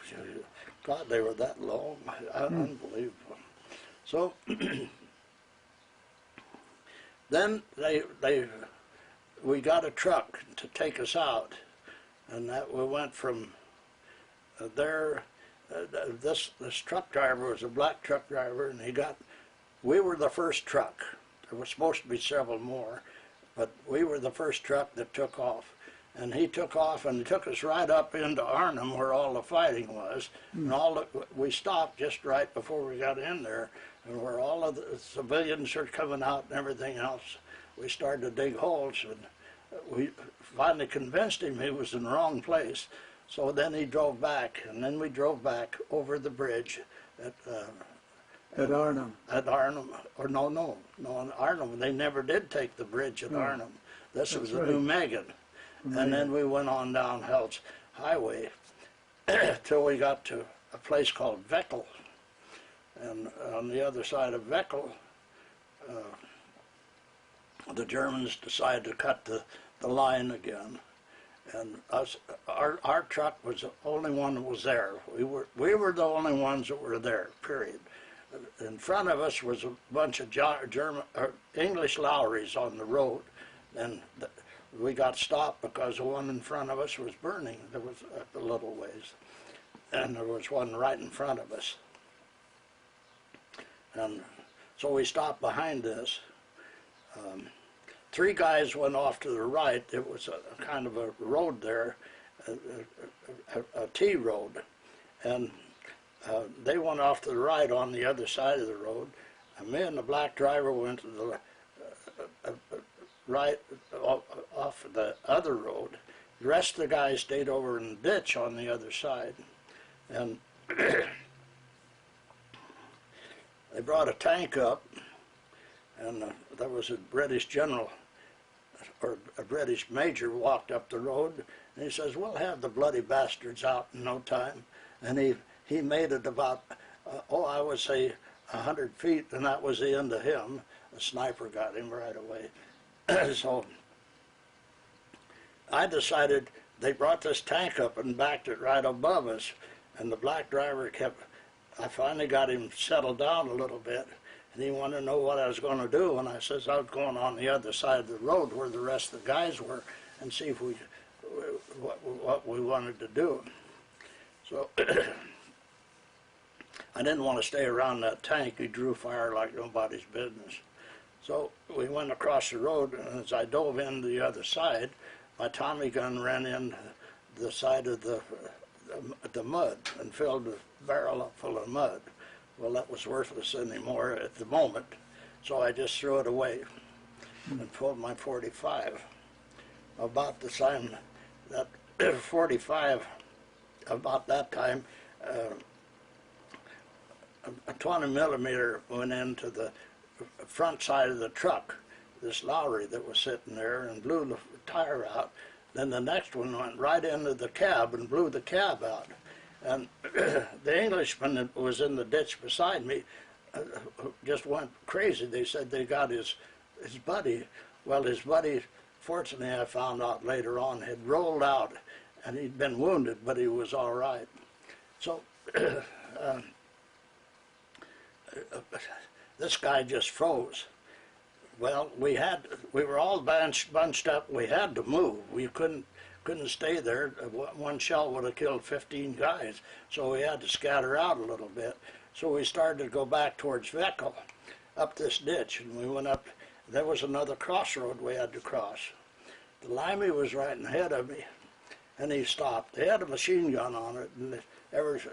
God, they were that long. Unbelievable. So then we got a truck to take us out, and that we went from there. This truck driver was a black truck driver, and we were the first truck. There were supposed to be several more, but we were the first truck that took off. And he took off and took us right up into Arnhem, where all the fighting was. And we stopped just right before we got in there, and where all of the civilians were coming out and everything else. We started to dig holes, and we finally convinced him he was in the wrong place. So then he drove back, and then we drove back over the bridge at Arnhem. At Arnhem, or no, in Arnhem. They never did take the bridge at Oh, Arnhem. This was the right. New Megan. And then we went on down Hell's Highway till we got to a place called Veckel. And on the other side of Veckel, the Germans decided to cut the line again. And our truck was the only one that was there. We were the only ones that were there, period. In front of us was a bunch of English lorries on the road, and we got stopped because the one in front of us was burning. There was a little ways, and there was one right in front of us. And so we stopped behind this. 3 guys went off to the right. It was a kind of a road there, a T road, and they went off to the right on the other side of the road, and me and the black driver went to the right off of the other road. The rest of the guys stayed over in the ditch on the other side, and they brought a tank up, and there was a British general, or a British major, walked up the road, and he says, "We'll have the bloody bastards out in no time." And he made it about, I would say 100 feet, and that was the end of him. The sniper got him right away. So I decided, they brought this tank up and backed it right above us, and the black driver I finally got him settled down a little bit, and he wanted to know what I was going to do, and I says I was going on the other side of the road where the rest of the guys were and see if what we wanted to do. So I didn't want to stay around that tank. He drew fire like nobody's business. So we went across the road, and as I dove into the other side, my Tommy gun ran into the side of the mud and filled the barrel up full of mud. Well, that was worthless anymore at the moment, so I just threw it away and pulled my 45. About the time that 45, about that time, a 20 millimeter went into the front side of the truck, this lorry that was sitting there, and blew the tire out. Then the next one went right into the cab and blew the cab out. And the Englishman that was in the ditch beside me just went crazy. They said they got his buddy. Well, his buddy, fortunately I found out later on, had rolled out, and he'd been wounded, but he was all right. So this guy just froze. Well, we were all bunched up. We had to move. We couldn't stay there. One shell would have killed 15 guys, so we had to scatter out a little bit. So we started to go back towards Veckel, up this ditch, and we went up. There was another crossroad we had to cross. The Limey was right ahead of me, and he stopped. They had a machine gun on it, and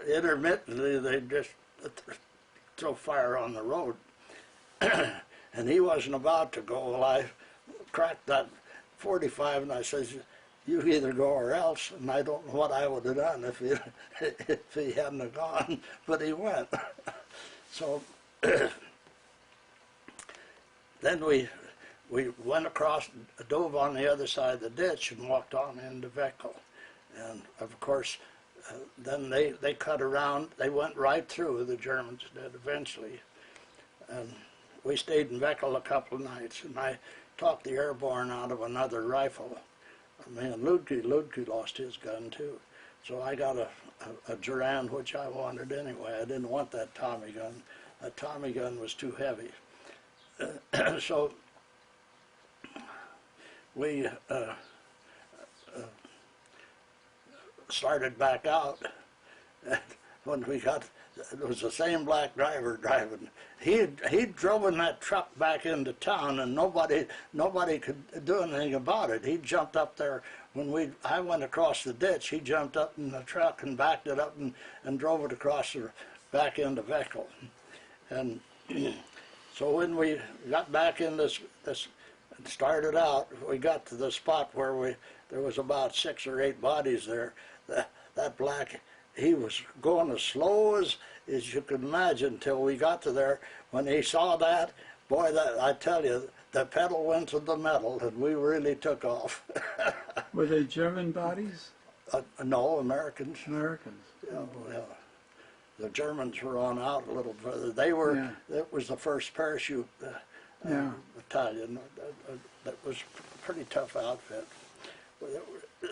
intermittently they'd just throw fire on the road. And he wasn't about to go. Well, I cracked that 45, and I says, "You either go or else." And I don't know what I would have done if he hadn't have gone, but he went. So then we went across, dove on the other side of the ditch, and walked on into Veckel. And of course, then they cut around. They went right through. The Germans did eventually, and we stayed in Veckel a couple of nights, and I talked the Airborne out of another rifle. Man, Lindbergh lost his gun too. So I got a Durand, which I wanted anyway. I didn't want that Tommy gun. That Tommy gun was too heavy. So we started back out. And when we got, it was the same black driver driving. He'd driven that truck back into town, and nobody could do anything about it. He jumped up there when I went across the ditch. He jumped up in the truck and backed it up and drove it across back into Veckel. And so when we got back in this started out, we got to the spot where there was about 6 or 8 bodies there. that black, he was going as slow as you could imagine till we got to there. When he saw that, boy, that I tell you, the pedal went to the metal, and we really took off. Were they German bodies? No, Americans. Americans. Yeah, yeah. The Germans were on out a little further. They were. Yeah. It was the first parachute battalion. That was a pretty tough outfit.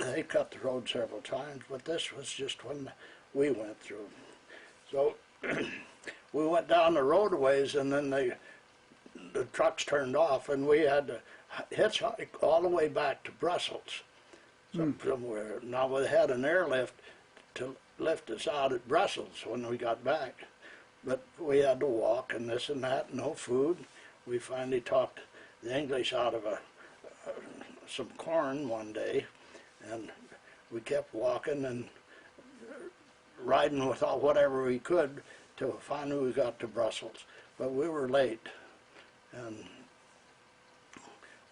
They cut the road several times, but this was just one we went through. So we went down the roadways, and then the trucks turned off, and we had to hitchhike all the way back to Brussels somewhere. Now we had an airlift to lift us out at Brussels when we got back, but we had to walk and this and that, no food. We finally talked the English out of some corn one day, and we kept walking and riding with whatever we could till finally we got to Brussels. But we were late, and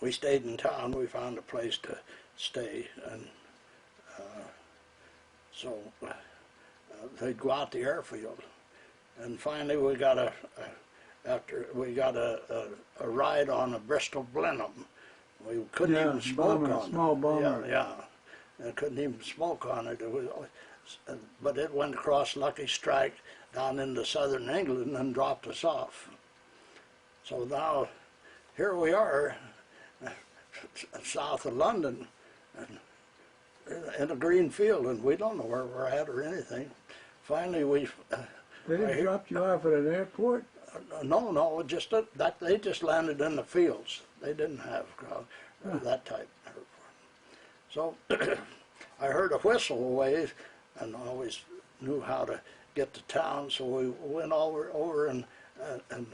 we stayed in town. We found a place to stay, and so they'd go out the airfield, and finally we got a ride on a Bristol Blenheim. We couldn't even smoke on it. Small bomber. Yeah, and couldn't even smoke on it. But it went across Lucky Strike down into southern England and dropped us off. So now here we are, south of London, and in a green field, and we don't know where we're at or anything. Finally, we. They didn't drop you off at an airport? No, just that they just landed in the fields. They didn't have that type of airport. So I heard a whistle away, and always knew how to get to town. So we went over and to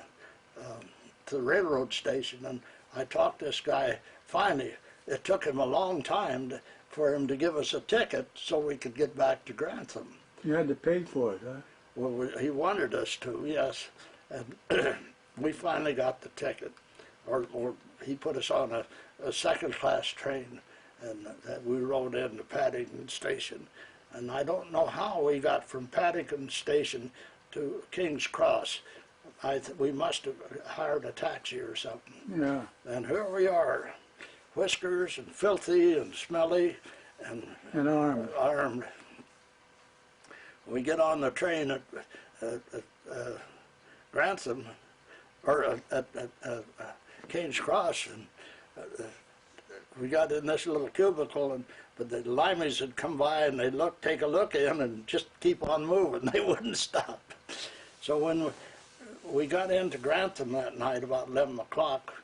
the railroad station, and I talked this guy. Finally, it took him a long time for him to give us a ticket so we could get back to Grantham. You had to pay for it, huh? Well, he wanted us to, yes. And we finally got the ticket, or he put us on a second-class train, and we rode into Paddington Station. And I don't know how we got from Paddington Station to King's Cross. We must have hired a taxi or something. Yeah. And here we are, whiskers and filthy and smelly and armed. We get on the train at Grantham, or at King's Cross, and we got in this little cubicle, but the limeys had come by and they'd take a look in and just keep on moving. They wouldn't stop. So when we got into Grantham that night about 11 o'clock,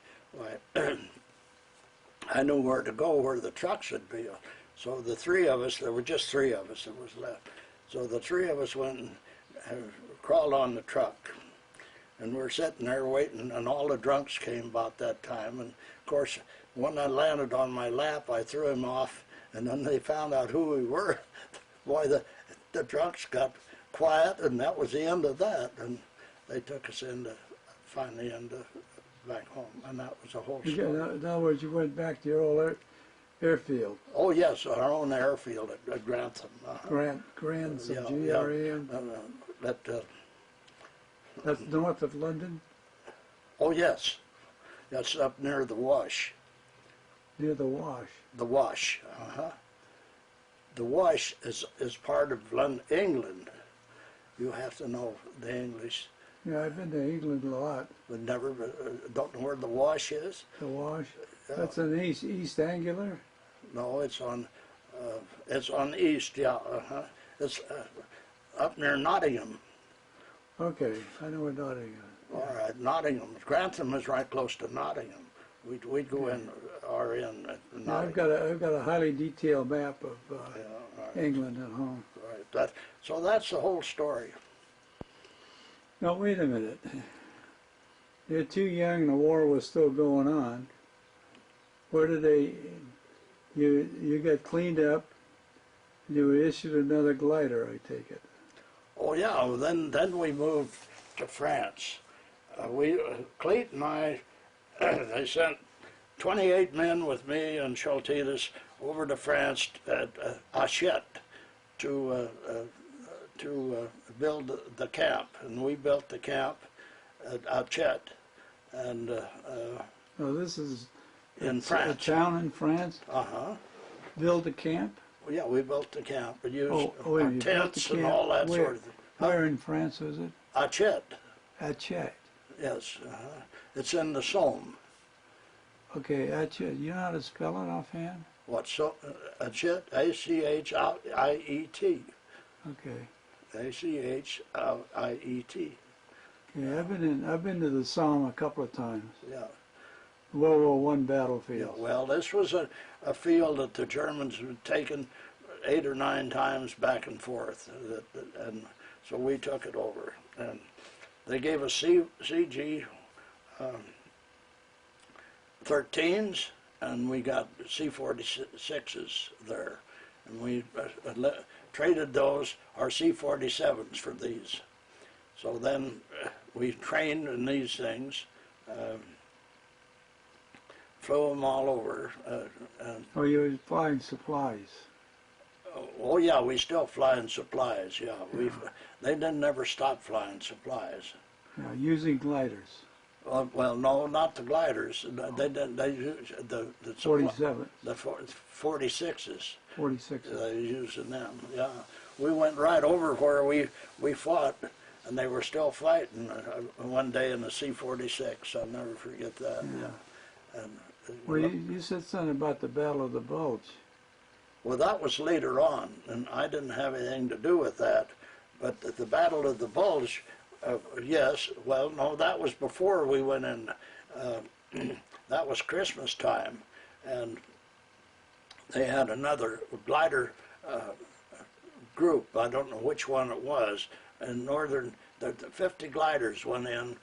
I knew where to go, where the trucks would be. So the three of us, there were just three of us that was left. So the three of us went and crawled on the truck. And we're sitting there waiting, and all the drunks came about that time. And of course, when I landed on my lap, I threw him off, and then they found out who we were. Boy, the drunks got quiet, and that was the end of that. And they took us finally back home, and that was the whole story. In other words, you went back to your old airfield. Oh yes, our own airfield at Grantham. Grantham, G-R-A-M. That's north of London? Oh yes, that's up near the Wash. Near the Wash? The Wash, The Wash is part of England. You have to know the English. Yeah, I've been to England a lot. But never, don't know where the Wash is? The Wash? Yeah. That's in East Anglia? No, it's on east, yeah. It's up near Nottingham. Okay, I know where Nottingham is. All right, Nottingham. Grantham is right close to Nottingham. We'd go in at Nottingham. I've got a highly detailed map of right. England at home. Right. So that's the whole story. Now wait a minute. You're too young. The war was still going on. Where did they? You got cleaned up. You were issued another glider, I take it. Oh yeah. Well, then we moved to France. Cleet and I, they sent 28 men with me and Schultides over to France at Hachette, to build the camp, and we built the camp at Chet, and Oh, this is in a France. town in France? Uh-huh. Build a camp? Well, yeah, we built the camp. We used Oh, you built the tents and camp. all that Where? sort of thing. Where in France was it? At Chet, At Chet. yes. It's in the Somme. Okay, at Chet. You know how to spell it offhand? What, so, Achet, A-C-H-I-E-T. Okay. A-C-H-I-E-T. Yeah, I've been to the Somme a couple of times. Yeah. World War I Yeah, battlefield. well, this was a field that the Germans had taken 8 or 9 times back and forth, and so we took it over. And they gave us CG 13s, and we got C-46s there, and we traded those, our C-47s, for these. So then we trained in these things, flew them all over. Oh, you were flying supplies. Oh yeah, we still flying supplies. Yeah, they didn't never stop flying supplies. Yeah, using gliders. Well, no, not the gliders. They didn't. They used the 47. the 46s. 46. They using them. Yeah, we went right over where we fought, and they were still fighting one day in the C-46. I'll never forget that. Yeah. And, Well, you said something about the Battle of the Bulge. well, that was later on, and I didn't have anything to do with that. But the Battle of the Bulge, yes, well, no, that was before we went in. That was Christmas time, and they had another glider group. I don't know which one it was. In northern, the 50 gliders went in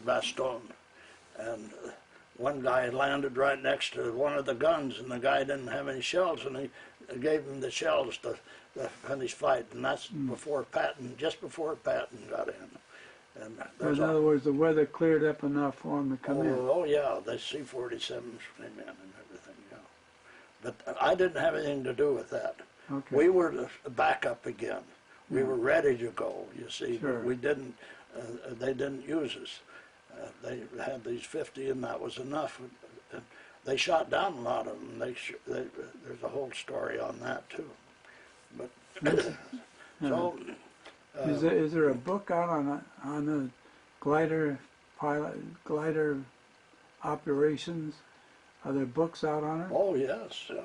Bastogne, and one guy landed right next to one of the guns, and the guy didn't have any shells, and he gave him the shells to finish fight, and that's before Patton, just before Patton got in. And In other words, the weather cleared up enough for them to come in. Oh yeah, the C-47s came in and everything, yeah. But I didn't have anything to do with that. Okay. We were the backup again. We Yeah. were ready to go, you see. Sure. We didn't, they didn't use us. They had these 50, and that was enough. And they shot down a lot of them. There's a whole story on that too. But so Is there a book out on the glider operations? Are there books out on it? oh yes, yeah.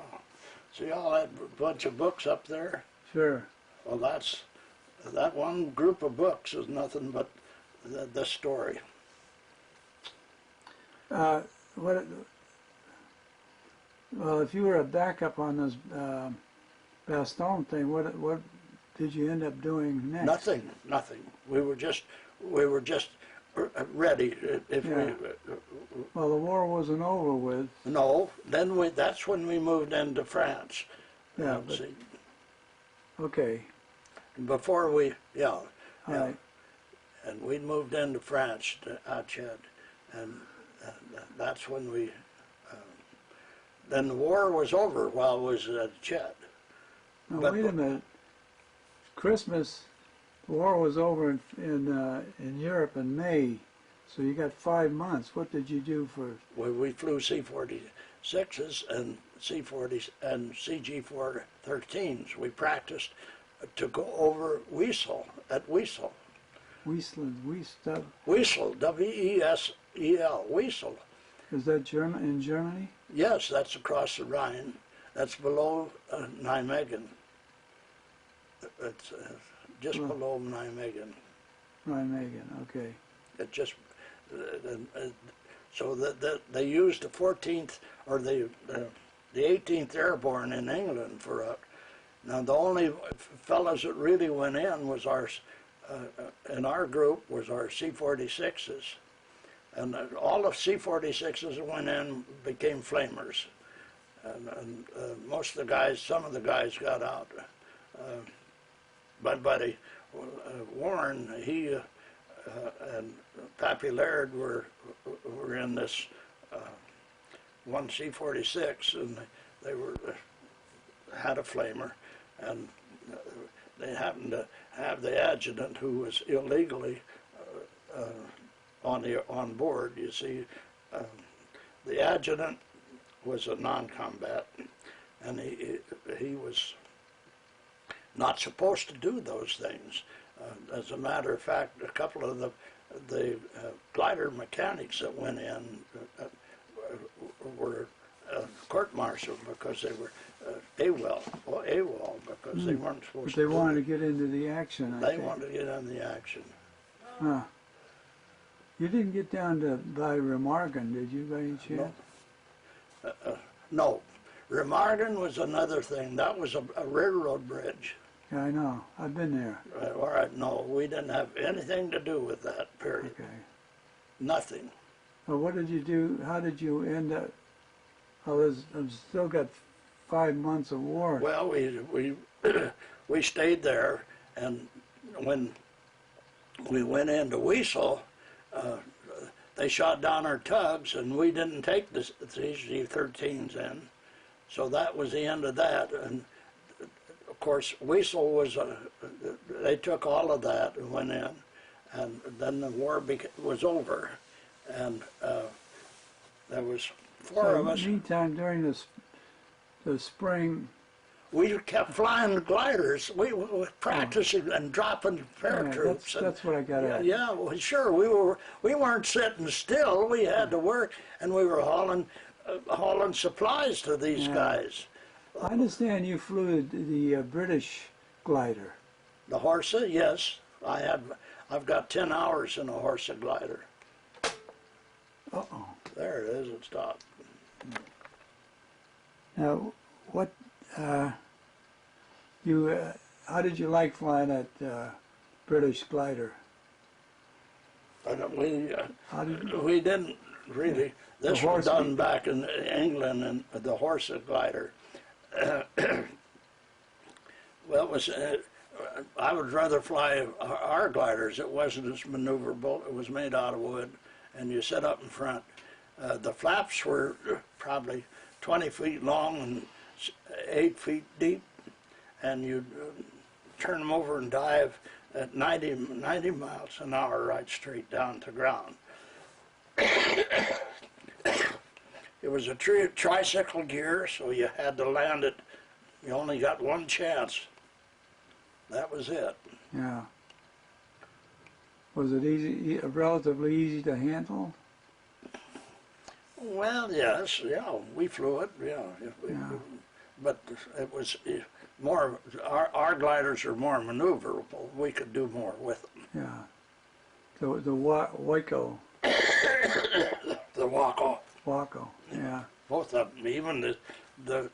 See all that bunch of books up there? Sure. Well, that one group of books is nothing but this story. Well, if you were a backup on this Bastogne thing, what did you end up doing next? Nothing. We were just ready. If Yeah. Well, the war wasn't over with. no, then that's when we moved into France. Yeah, but, See, okay. before we, yeah, All yeah. right. And we moved into France to Achet, and that's when we. Then the war was over while I was at Chet. Now, But- wait a minute. Christmas, the war was over in Europe in May, so you got 5 months. What did you do for? We flew C-46s and C-40s and CG-413s. We practiced to go over Wesel, at Wesel. Wesel, W-E-S-E-L, Wesel. Is that in Germany? Yes, that's across the Rhine. That's below Nijmegen. It's just below Nijmegen. Nijmegen, okay. It just so that they used the 14th or the 18th Airborne in England for now the only fellows that really went in was in our group was our C-46s, and all of C-46s that went in became flamers, and most of the guys, some of the guys got out. My buddy Warren, he and Pappy Laird were in this one C-46, and they were had a flamer, and they happened to have the adjutant who was illegally on board. You see, the adjutant was a non-combat, and he was not supposed to do those things. As a matter of fact, a couple of the glider mechanics that went in were court-martialed because they were AWOL, because they weren't supposed But to. they wanted to get into the action, I They think. wanted to get in the action. Huh. You didn't get down to by Remargan, did you, by any chance? No. Remargan was another thing. That was a railroad bridge. Yeah, I know. I've been there. All right, no, we didn't have anything to do with that, period. Okay. Nothing. Well, what did you do? How did you end up? I've still got 5 months of war. Well, we stayed there, and when we went into Weasel, they shot down our tugs, and we didn't take the CG-13s in, so that was the end of that. And of course, Weasel was they took all of that and went in, and then the war was over, and there was four of us. Meantime, during the spring, We kept flying gliders. We were practicing and dropping paratroops. that's what I got at. Yeah, well, sure. We weren't sitting still. We had to work, and we were hauling supplies to these guys. I understand you flew the British glider. The Horsa, yes. I've got 10 hours in a Horsa glider. Uh-oh. There it is. It stopped. Now, what how did you like flying that British glider? We didn't really. This was done back in England, and the Horsa glider. Well, it was. I would rather fly our gliders. It wasn't as maneuverable. It was made out of wood, and you sit up in front. The flaps were probably 20 feet long and 8 feet deep, and you'd turn them over and dive at 90 miles an hour right straight down to ground. It was a tricycle gear, so you had to land it. You only got one chance. That was it. Yeah. Was it easy, relatively easy to handle? Well, yes, yeah, we flew it, yeah. But it was more, our gliders are more maneuverable. We could do more with them. Yeah. The Waco. The Waco, yeah. Both of them, even the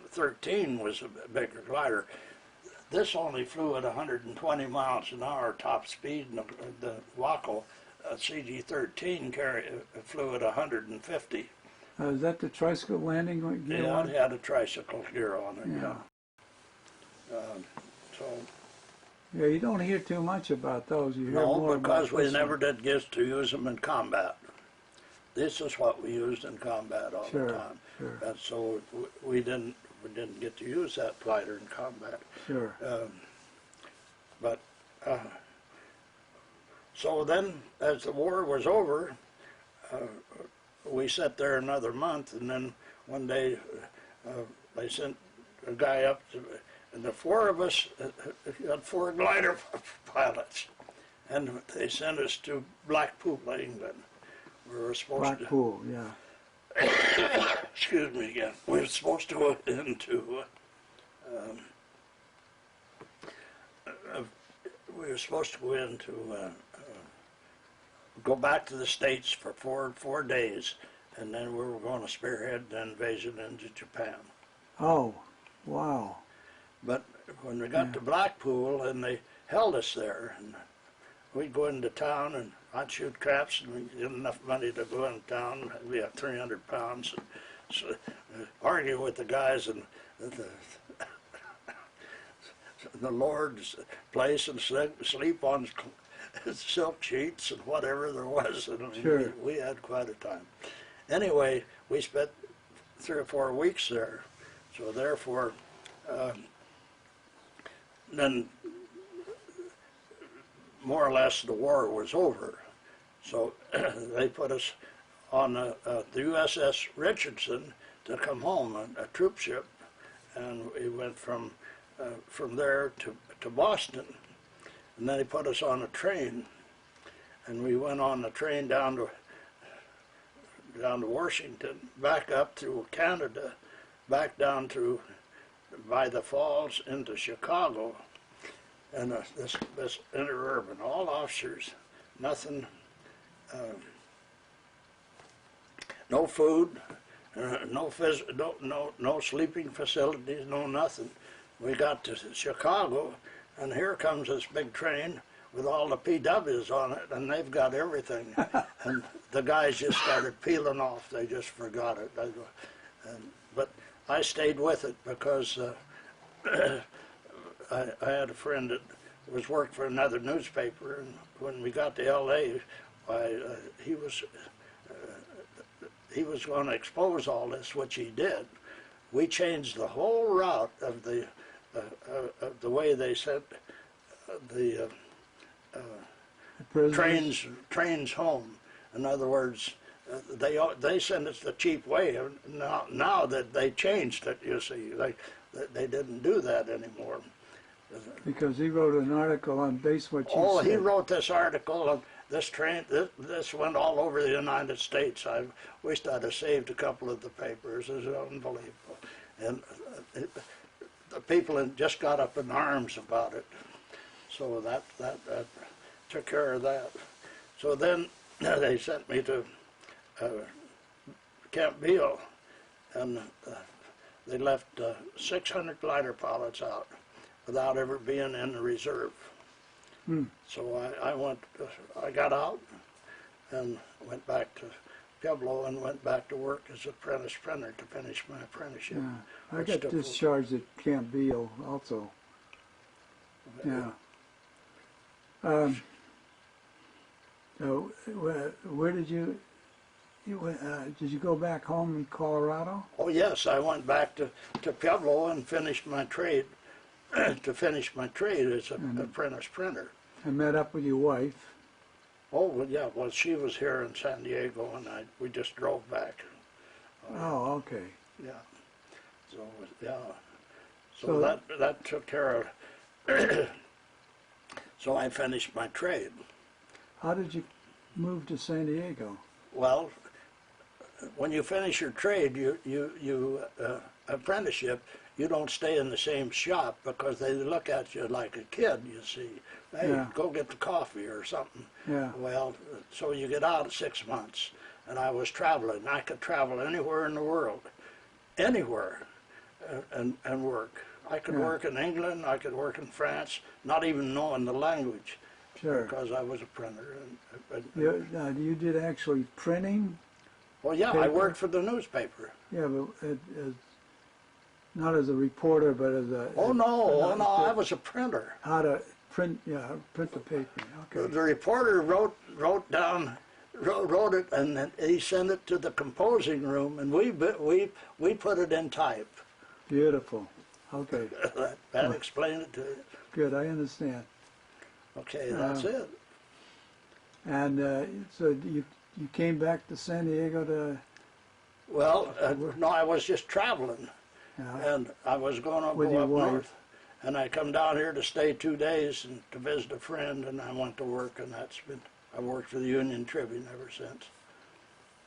13 was a bigger glider. This only flew at 120 miles an hour top speed, and the Waco CG-13 flew at 150. Is that the tricycle landing gear? Yeah, it had a tricycle gear on it, yeah. Yeah, you don't hear too much about those. You hear No, more because about we this never one. did get to use them in combat. This is what we used in combat all the time. Sure. And so we didn't get to use that glider in combat. Sure. So then, as the war was over, we sat there another month, and then one day they sent a guy up, and the four of us had 4 glider pilots, and they sent us to Blackpool, England. We were supposed Blackpool, yeah. excuse me again. We were supposed to go into. Go back to the States for four days, and then we were going to spearhead the invasion into Japan. Oh, wow. But when we got to Blackpool, and they held us there, and we'd go into town, and I'd shoot craps, and we'd get enough money to go into town. We had 300 pounds. And so, argue with the guys in the Lord's place and sleep on silk sheets and whatever there was. And Sure. we had quite a time. Anyway, we spent 3 or 4 weeks there. So therefore, then more or less the war was over. So they put us on the USS Richardson to come home, a troop ship, and we went from there to Boston, and then they put us on a train, and we went on the train down to Washington, back up through Canada, back down to by the falls into Chicago, and this interurban, all officers, nothing, no food, no sleeping facilities, no nothing. We got to Chicago, and here comes this big train with all the PWs on it, and they've got everything. And the guys just started peeling off. They just forgot it. But I stayed with it because I had a friend that was working for another newspaper, and when we got to L.A., he was going to expose all this, which he did. We changed the whole route of the way they sent the trains home. In other words, they sent us the cheap way. Now that they changed it, you see, they didn't do that anymore. Because he wrote an article on base what you said. Oh, he wrote this article on this train. This went all over the United States. I wished I'd have saved a couple of the papers. It was unbelievable. And the people had just got up in arms about it. So that took care of that. So then they sent me to Camp Beale, and they left 600 glider pilots out without ever being in the reserve. So I got out and went back to Pueblo and went back to work as apprentice printer to finish my apprenticeship. Yeah. I got discharged at Camp Beale also. Yeah. So where did you go back home in Colorado? Oh yes, I went back to Pueblo and finished my trade, to finish my trade as an apprentice printer. I met up with your wife. Oh, well, yeah, well, she was here in San Diego, and we just drove back. Oh, okay. Yeah. So, yeah. So that took care of, so I finished my trade. How did you move to San Diego? Well, when you finish your trade, apprenticeship, you don't stay in the same shop because they look at you like a kid, you see. Hey, Yeah. go get the coffee or something. Yeah. Well, so you get out at 6 months, and I was traveling. I could travel anywhere in the world, anywhere, and work. I could work in England, I could work in France, not even knowing the language. Sure. Because I was a printer. You did actually printing? Well, yeah, paper? I worked for the newspaper. Yeah, but not as a reporter, but as a... Oh, no, I was a printer. How to print, print the paper, okay. The reporter wrote it, and then he sent it to the composing room, and we put it in type. Beautiful, okay. that explained it to you. Good, I understand. Okay, that's it. And so you came back to San Diego to... Well, no, I was just traveling, and I was going to go up north. And I come down here to stay 2 days and to visit a friend, and I went to work, and I worked for the Union Tribune ever since.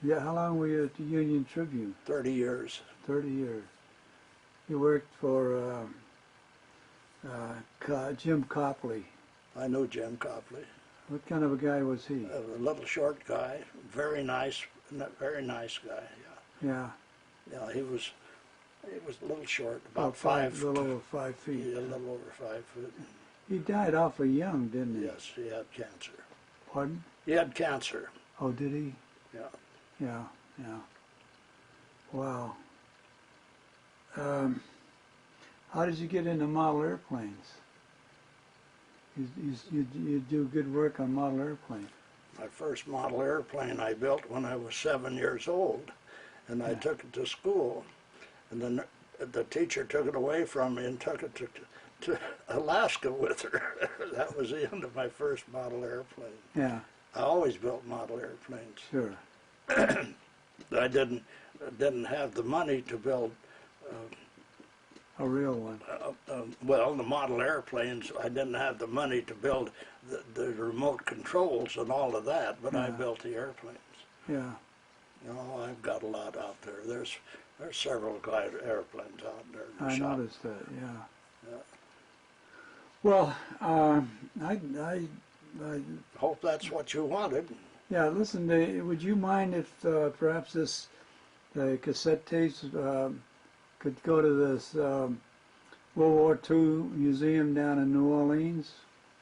Yeah, how long were you at the Union Tribune? 30 years. 30 years. You worked for Jim Copley. I knew Jim Copley. What kind of a guy was he? A little short guy, very nice guy. Yeah. Yeah, he was a little short, A little over 5 feet. Yeah, a little over 5 foot. He died awfully young, didn't he? Yes, he had cancer. Pardon? He had cancer. Oh, did he? Yeah. Yeah. Wow. How did you get into model airplanes? You do good work on model airplanes. My first model airplane I built when I was 7 years old, and I took it to school. And the the teacher took it away from me and took it to Alaska with her. That was the end of my first model airplane. Yeah, I always built model airplanes. sure. I didn't have the money to build. A real one. Well, the model airplanes, I didn't have the money to build the remote controls and all of that, but I Yeah. built the airplanes. Yeah. You know, I've got a lot out there. There's several airplanes out there in the I shop. noticed that. Yeah. Yeah. Well, I Hope that's what you wanted. yeah. Listen, would you mind if perhaps this cassette tapes could go to this World War II museum down in New Orleans?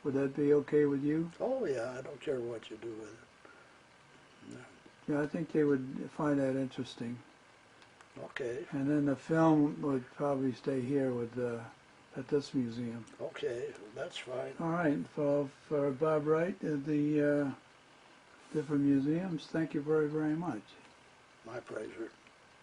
Would that be okay with you? Oh yeah, I don't care what you do with it. Yeah, I think they would find that interesting. Okay, And then the film would probably stay here with at this museum. okay, that's fine. All right, for Bob Wright at the different museums, thank you very, very much. My pleasure.